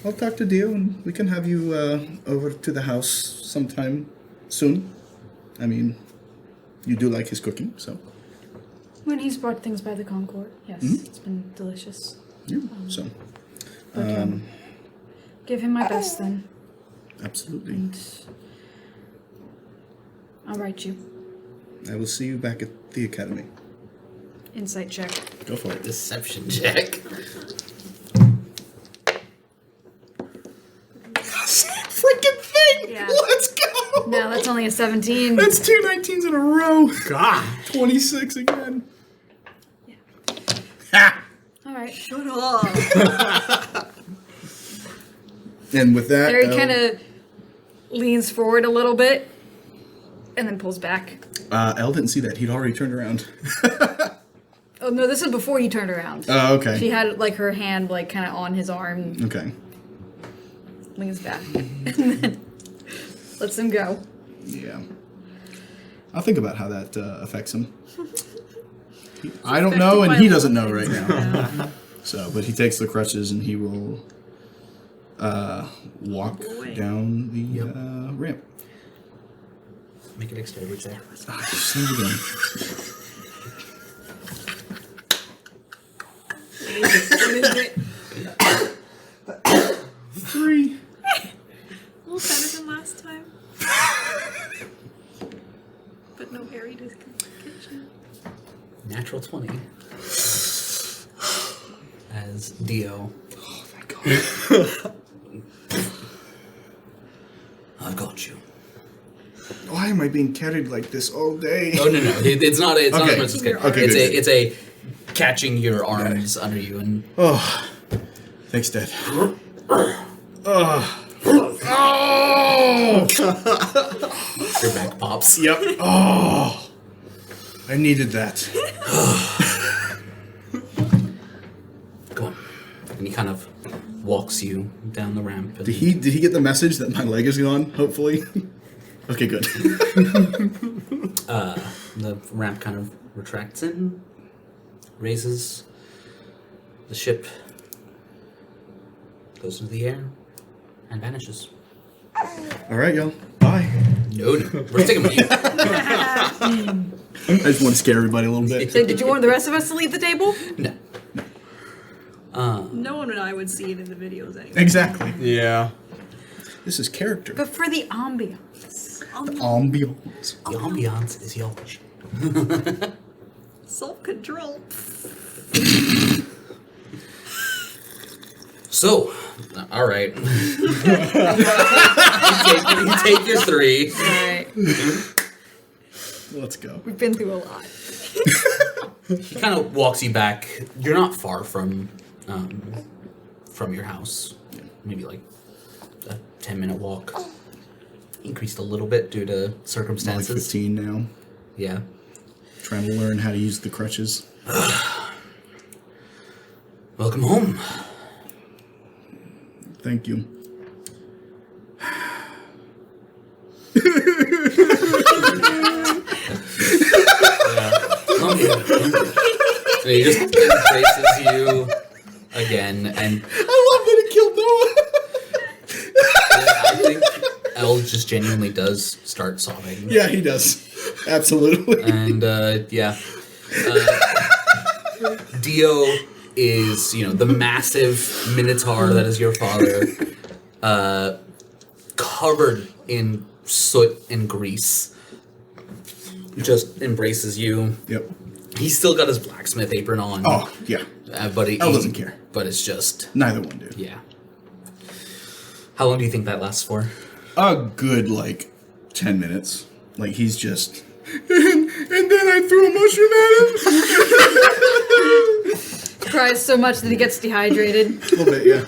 I'll talk to Dio, and we can have you over to the house sometime soon. I mean, you do like his cooking, so When he's brought things by the Concord, yes, it's been delicious. yeah. So But give him my best then, absolutely, and I'll write you. I will see you back at the academy. Insight check. Go for it. Deception check. Same freaking thing. Yeah. Let's go. No, that's only a 17. That's 2 19s in a row. God. 26 again. Alright. Shut up. And with that, Harry kind of leans forward a little bit and then pulls back. Elle didn't see that. He'd already turned around. Oh no, this is before he turned around. Oh, okay. She had like her hand like kind of on his arm, Okay. leans back, and then lets him go. Yeah. I'll think about how that affects him. I don't know, and he doesn't know right now. So, but he takes the crutches and he will walk down the ramp. Make a dexterity check. Ah, son of a gun. What is it? 3. A little better than last time. But no Harry to catch you. Natural 20. As Dio. Oh, thank God. I've got you. am I being carried like this all day? Oh no, it's not. It's not Okay. as much as carrying. Okay, good. It's a catching your arms under you and. Oh, thanks, Dad. Your back pops. Yep. Oh, I needed that. Come on. And he kind of walks you down the ramp. And Did he get the message that my leg is gone? Hopefully. Okay, good. The ramp kind of retracts in, raises. The ship goes into the air and vanishes. All right, y'all. Bye. No, we're sticking with you. I just want to scare everybody a little bit. So did you want the rest of us to leave the table? No. No one and I would see it in the videos anyway. Exactly. Yeah. This is character. But for the ambiance. Ambiance. The ambiance is yours. Self-control. So, all right. you take your 3. Alright. Let's go. We've been through a lot. He kind of walks you back. You're not far from your house. Maybe like a 10-minute walk. Increased a little bit due to I'm like circumstances. 15 now. Yeah. Trying to learn how to use the crutches. Welcome home. Thank you. Come here. And he just embraces you again, and I love that it killed Noah. yeah, I think Elle just genuinely does start sobbing. Yeah, he does. Absolutely. And Dio is, the massive minotaur that is your father, covered in soot and grease. Just embraces you. Yep. He's still got his blacksmith apron on. Oh, yeah. But he doesn't care. But it's just, Neither one do. yeah. How long do you think that lasts for? A good, 10 minutes. He's just... and then I threw a mushroom at him. Cries so much that he gets dehydrated. A little bit, yeah.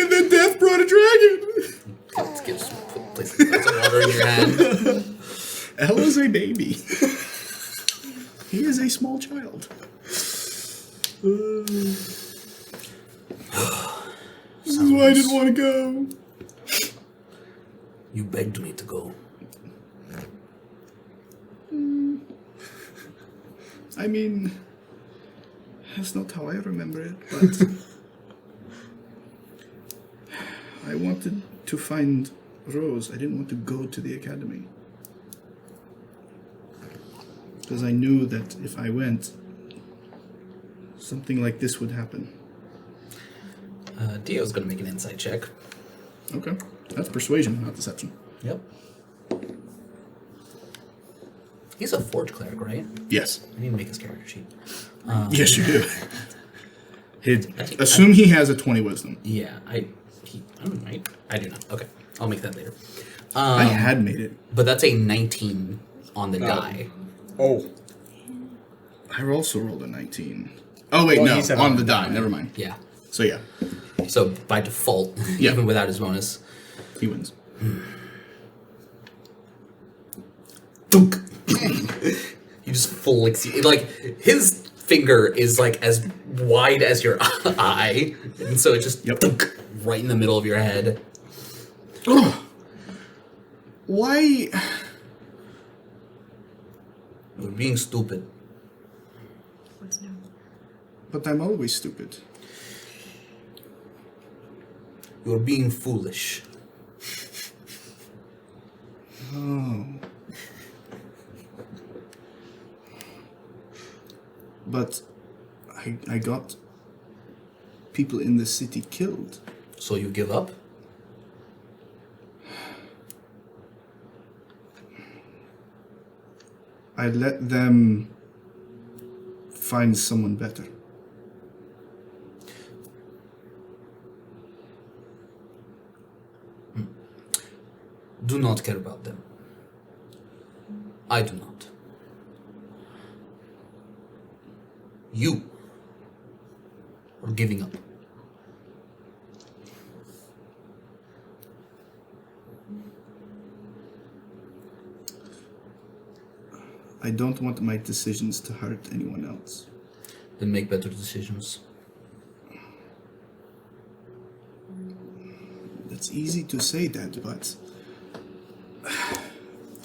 And then death brought a dragon. Place some water in your hand. Elle is a baby. He is a small child. This is why I didn't want to go. You begged me to go. I mean, that's not how I remember it, but I wanted to find Rose. I didn't want to go to the academy. Because I knew that if I went, something like this would happen. Dio's gonna make an insight check. Okay. That's persuasion, not deception. Yep. He's a forge cleric, right? Yes. I need to make his character sheet. Yes, you do. Assume he has a 20 wisdom. Yeah, I do not. Okay, I'll make that later. I had made it. But that's a 19 on the die. Oh. I also rolled a 19. Oh, wait, Well, no. he said On the die. Never mind. Yeah. So, yeah. So by default, Yeah. even without his bonus, He wins. thunk. He just flicks you. His finger is as wide as your eye, and so it just thunk, right in the middle of your head. Why? You're being stupid. What's new? But I'm always stupid. You're being foolish. Oh. But I got people in the city killed. So you give up? I let them find someone better. do not care about them. I do not. You are giving up. I don't want my decisions to hurt anyone else. Then make better decisions. It's easy to say that, but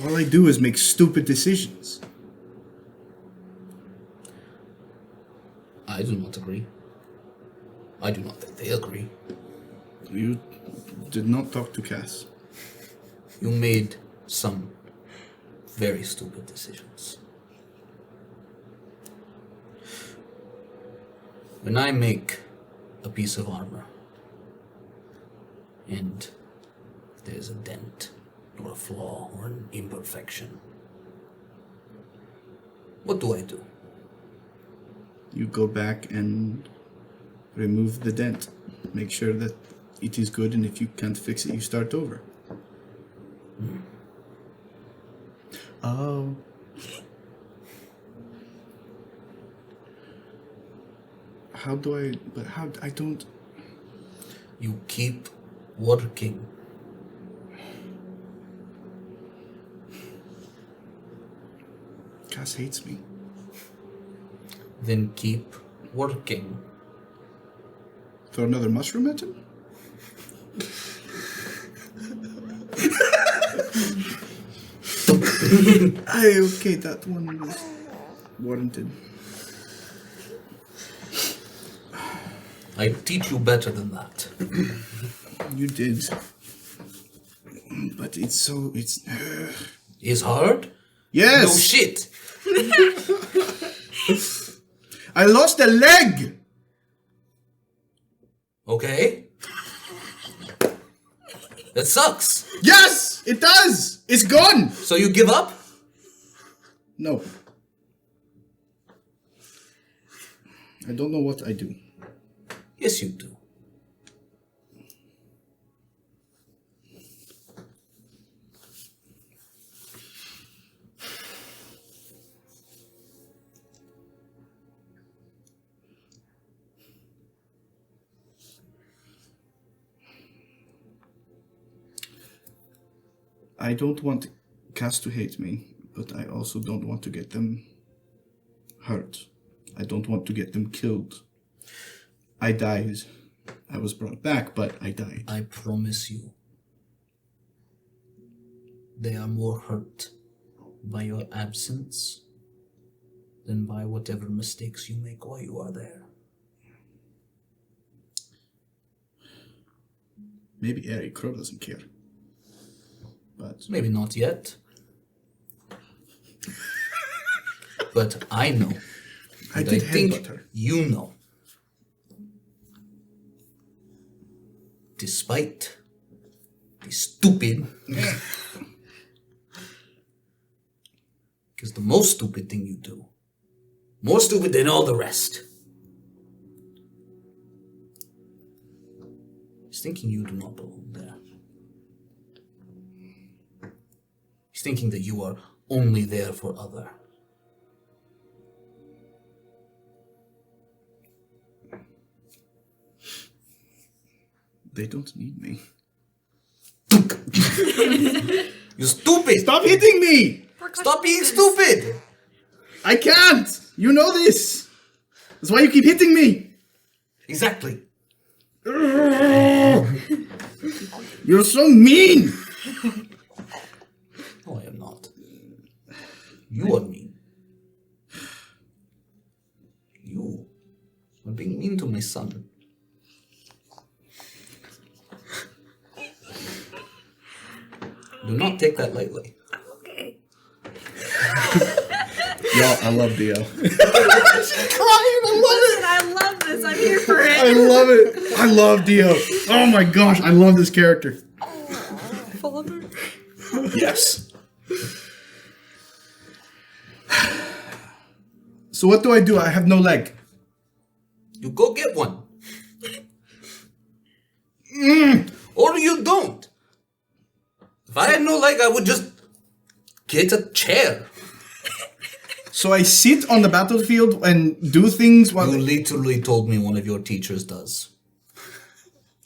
all I do is make stupid decisions. I do not agree. I do not think they agree. You did not talk to Cass. You made some very stupid decisions. When I make a piece of armor and there's a dent or a flaw or an imperfection, what do? You go back and remove the dent. Make sure that it is good, and if you can't fix it, you start over. Oh. How I don't... You keep working. Cass hates me. Then keep working. Throw another mushroom at him? Okay, that one was warranted. I teach you better than that. You did. But it's... Is hard? Yes! No shit. I lost a leg! Okay. That sucks. Yes! It does! It's gone! So you give up? No. I don't know what I do. Yes, you do. I don't want Cass to hate me, but I also don't want to get them hurt. I don't want to get them killed. I died. I was brought back, but I died. I promise you, they are more hurt by your absence than by whatever mistakes you make while you are there. Maybe Eric Crow doesn't care. But Maybe not yet. But I know. I And did think headbutt her. you know. Despite be stupid. Because the most stupid thing you do, more stupid than all the rest, is thinking you do not belong there. He's thinking that you are only there for other. they don't need me. You stupid! Stop hitting me! Stop being stupid! I can't! You know this! That's why you keep hitting me! Exactly. You're so mean! No, I am not. You are mean. You are being mean to my son. Do not take that lightly. Okay. Y'all, I love Dio. Listen, I love this. I'm here for it. I love it. I love Dio. Oh my gosh, I love this character. Father. Yes. So what do? I have no leg. You go get one. Or you don't. If I had no like I would just get a chair. So I sit on the battlefield and do things while... You literally told me one of your teachers does.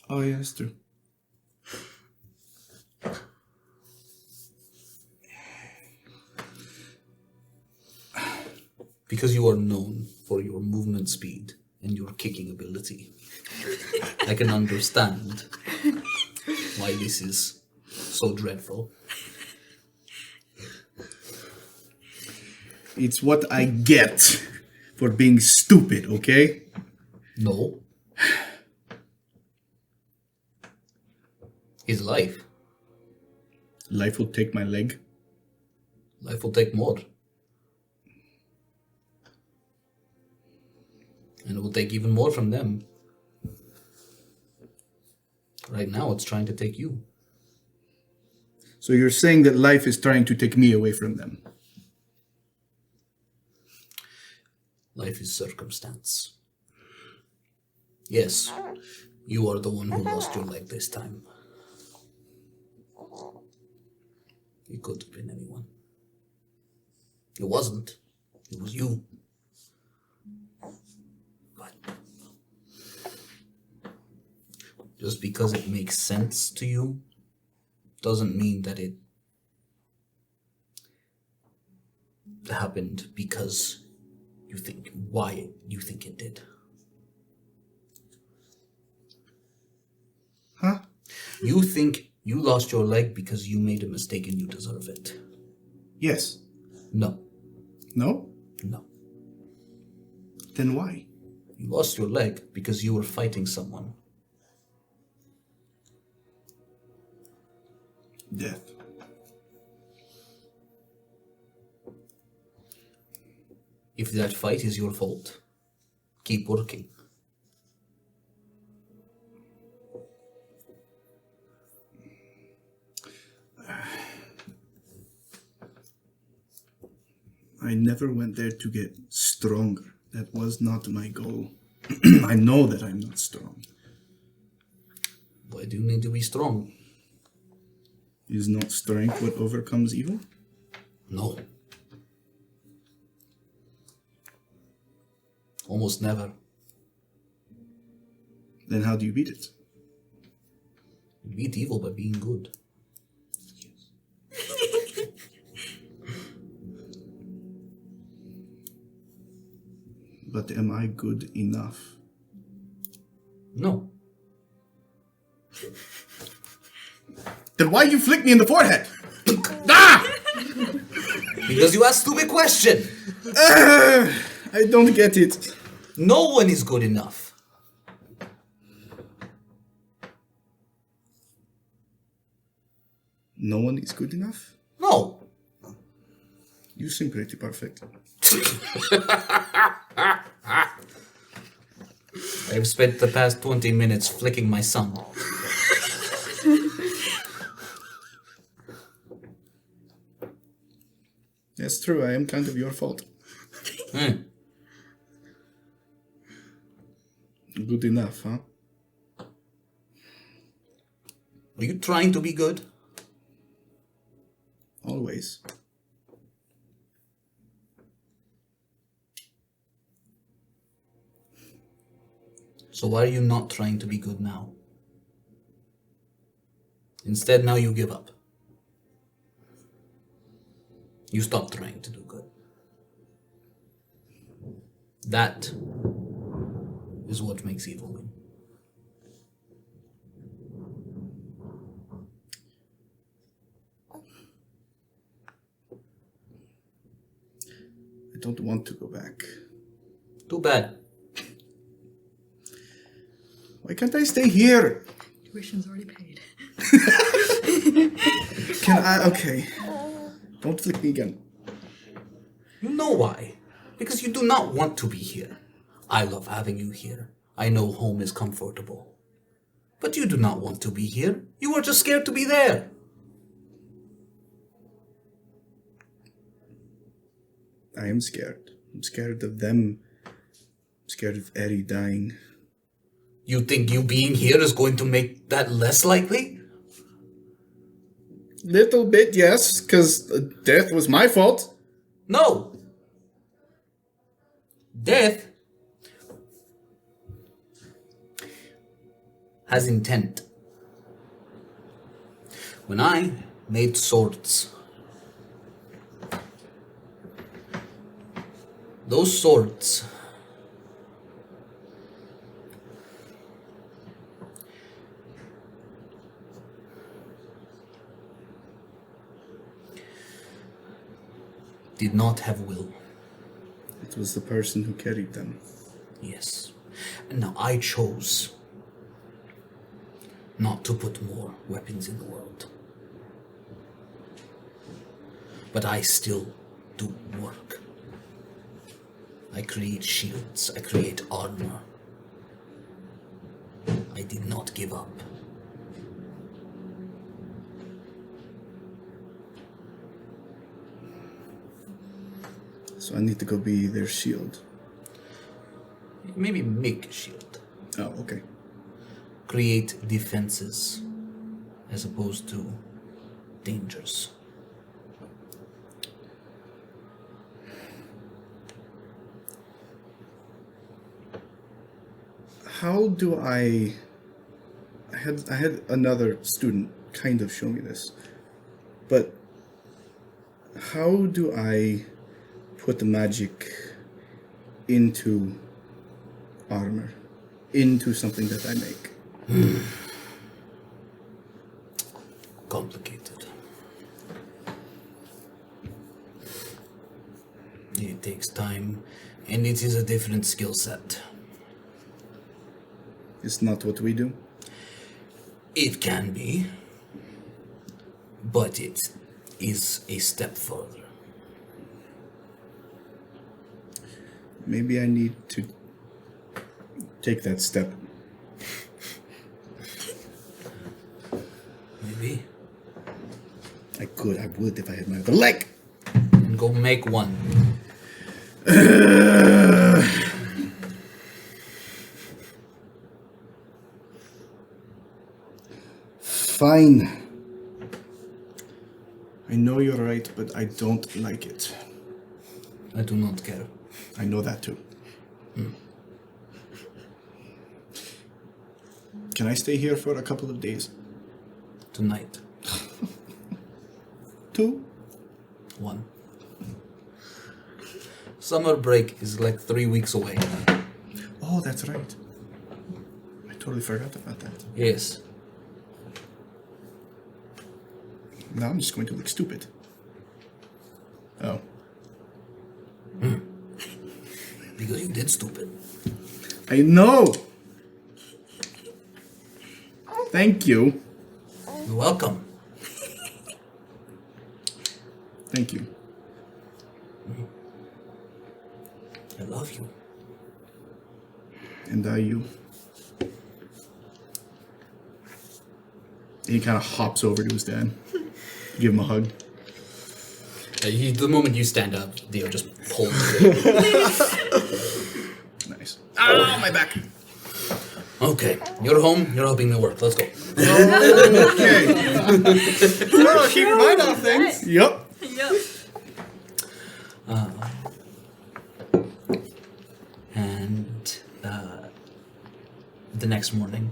Oh, yeah, that's true. Because you are known for your movement speed and your kicking ability. I can understand why this is so dreadful. It's what I get for being stupid, okay? No. His life. Life will take my leg. Life will take more. And it will take even more from them. Right now, it's trying to take you. So you're saying that life is trying to take me away from them? Life is circumstance. Yes, you are the one who lost your leg this time. It could have been anyone. It wasn't. It was you. But just because it makes sense to you doesn't mean that it happened because you think why you think it did. Huh? You think you lost your leg because you made a mistake and you deserve it. Yes. No. No? No. Then why? You lost your leg because you were fighting someone. Death. If that fight is your fault, keep working. I never went there to get stronger. That was not my goal. I know that I'm not strong. Why do you need to be strong? Is not strength what overcomes evil? No. Almost never. Then how do you beat it? You beat evil by being good. But am I good enough? No. Then why you flick me in the forehead? Ah! Because you asked a stupid question. I don't get it. No one is good enough. No one is good enough? No. You seem pretty perfect. I've spent the past 20 minutes flicking my son. That's true, I am kind of your fault. Good enough, huh? Are you trying to be good? Always. So why are you not trying to be good now? Instead, now you give up. You stop trying to do good. That is what makes evil win. I don't want to go back. Too bad. Why can't I stay here? Tuition's already paid. Can I? Okay. Don't flick me again. You know why? Because you do not want to be here. I love having you here. I know home is comfortable. But you do not want to be here. You are just scared to be there. I am scared. I'm scared of them. I'm scared of Eddie dying. You think you being here is going to make that less likely? Little bit, yes, because death was my fault. No. Death has intent. When I made swords, those swords did not have will. It was the person who carried them. Yes. And now I chose not to put more weapons in the world. But I still do work. I create shields, I create armor. I did not give up. So I need to go be their shield. Maybe make a shield. Oh, okay. Create defenses as opposed to dangers. How do I had another student kind of show me this. But how do I put the magic into armor? Into something that I make? Complicated. It takes time, and it is a different skill set. It's not what we do. It can be, but it is a step further. Maybe I need to take that step. Maybe. I would if I had my other leg. And go make one. Fine. I know you're right, but I don't like it. I do not care. I know that too. Can I stay here for a couple of days? Tonight. 2? 1. Summer break is like 3 weeks away. Oh, that's right. I totally forgot about that. Yes. Now I'm just going to look stupid. Oh. Because you did stupid. I know! Thank you. You're welcome. Thank you. I love you. And you. He kind of hops over to his dad. Give him a hug. The moment you stand up, Dio just pulls it. Nice. Ah, my back. Okay, you're home, you're helping me work. Let's go. Okay. Well, keep your mind off things. Yep. Yep. And the next morning,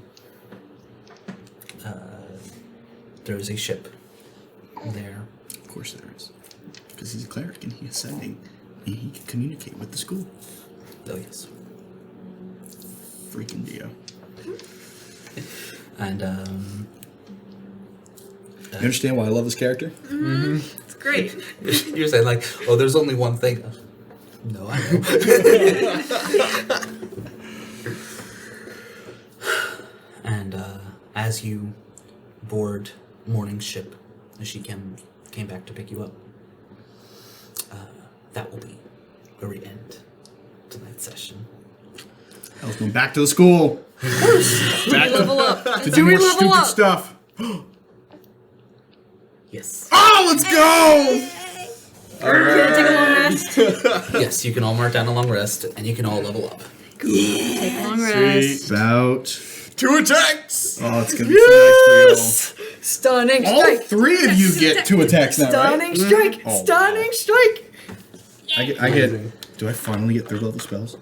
there is a ship there. Of course there is. Because he's a cleric and he's ascending. And he can communicate with the school. Oh, yes. Freaking Dio. And, You understand why I love this character? It's great. you're saying, like, oh, there's only one thing. No, I know. And, as you board morning ship, as she came back to pick you up, that will be where we end tonight's session. I was going back to the school. Back level up. To do more stupid stuff. Yes. Oh, let's go! Gonna take a long rest. Yes, you can all mark down a long rest, and you can all level up. Take a long rest. About 2 attacks. Oh, it's gonna be so nice for Stunning y'all. All strike! 3 of you get 2 attacks now, Stunning right? strike! Oh, Stunning strike! I get. Do I finally get 3rd level spells?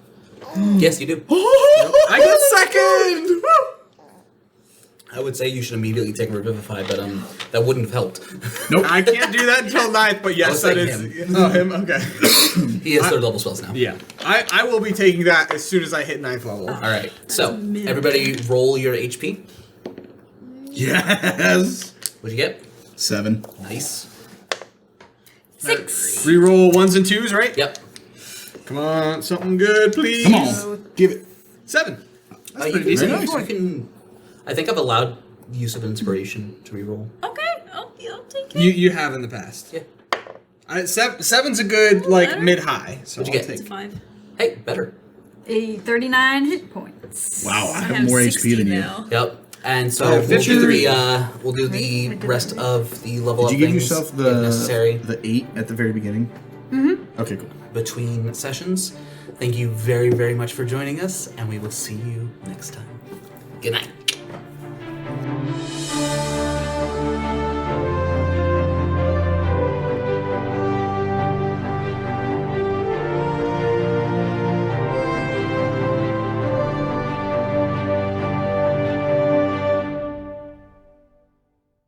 Yes, you do. I got 2nd. Woo! I would say you should immediately take Revivify, but that wouldn't have helped. I can't do that until 9th, but yes, I that was is saying Oh, him. Okay. He has 3rd level spells now. Yeah, I will be taking that as soon as I hit 9th level. All right. So everybody, roll your HP. Yes. What'd you get? 7. Nice. 6. Reroll 1s and 2s, right? Yep. Come on, something good, please. Come on, give it. 7. That's You pretty can, decent. Very nice. you can. I think I've allowed use of inspiration to reroll. Okay, I'll take it. You have in the past. Yeah. 7's a good better. mid-high. So What'd you I'll get? It's a 5. Hey, better. A 39 hit points. Wow, I I have more 60 HP than you. now. Yep. And so I have we'll do 53. the I did rest that. of the level Did up you give things yourself if necessary the 8 at the very beginning? Mm-hmm. Okay, cool. between sessions. Thank you very, very much for joining us, and we will see you next time. Good night.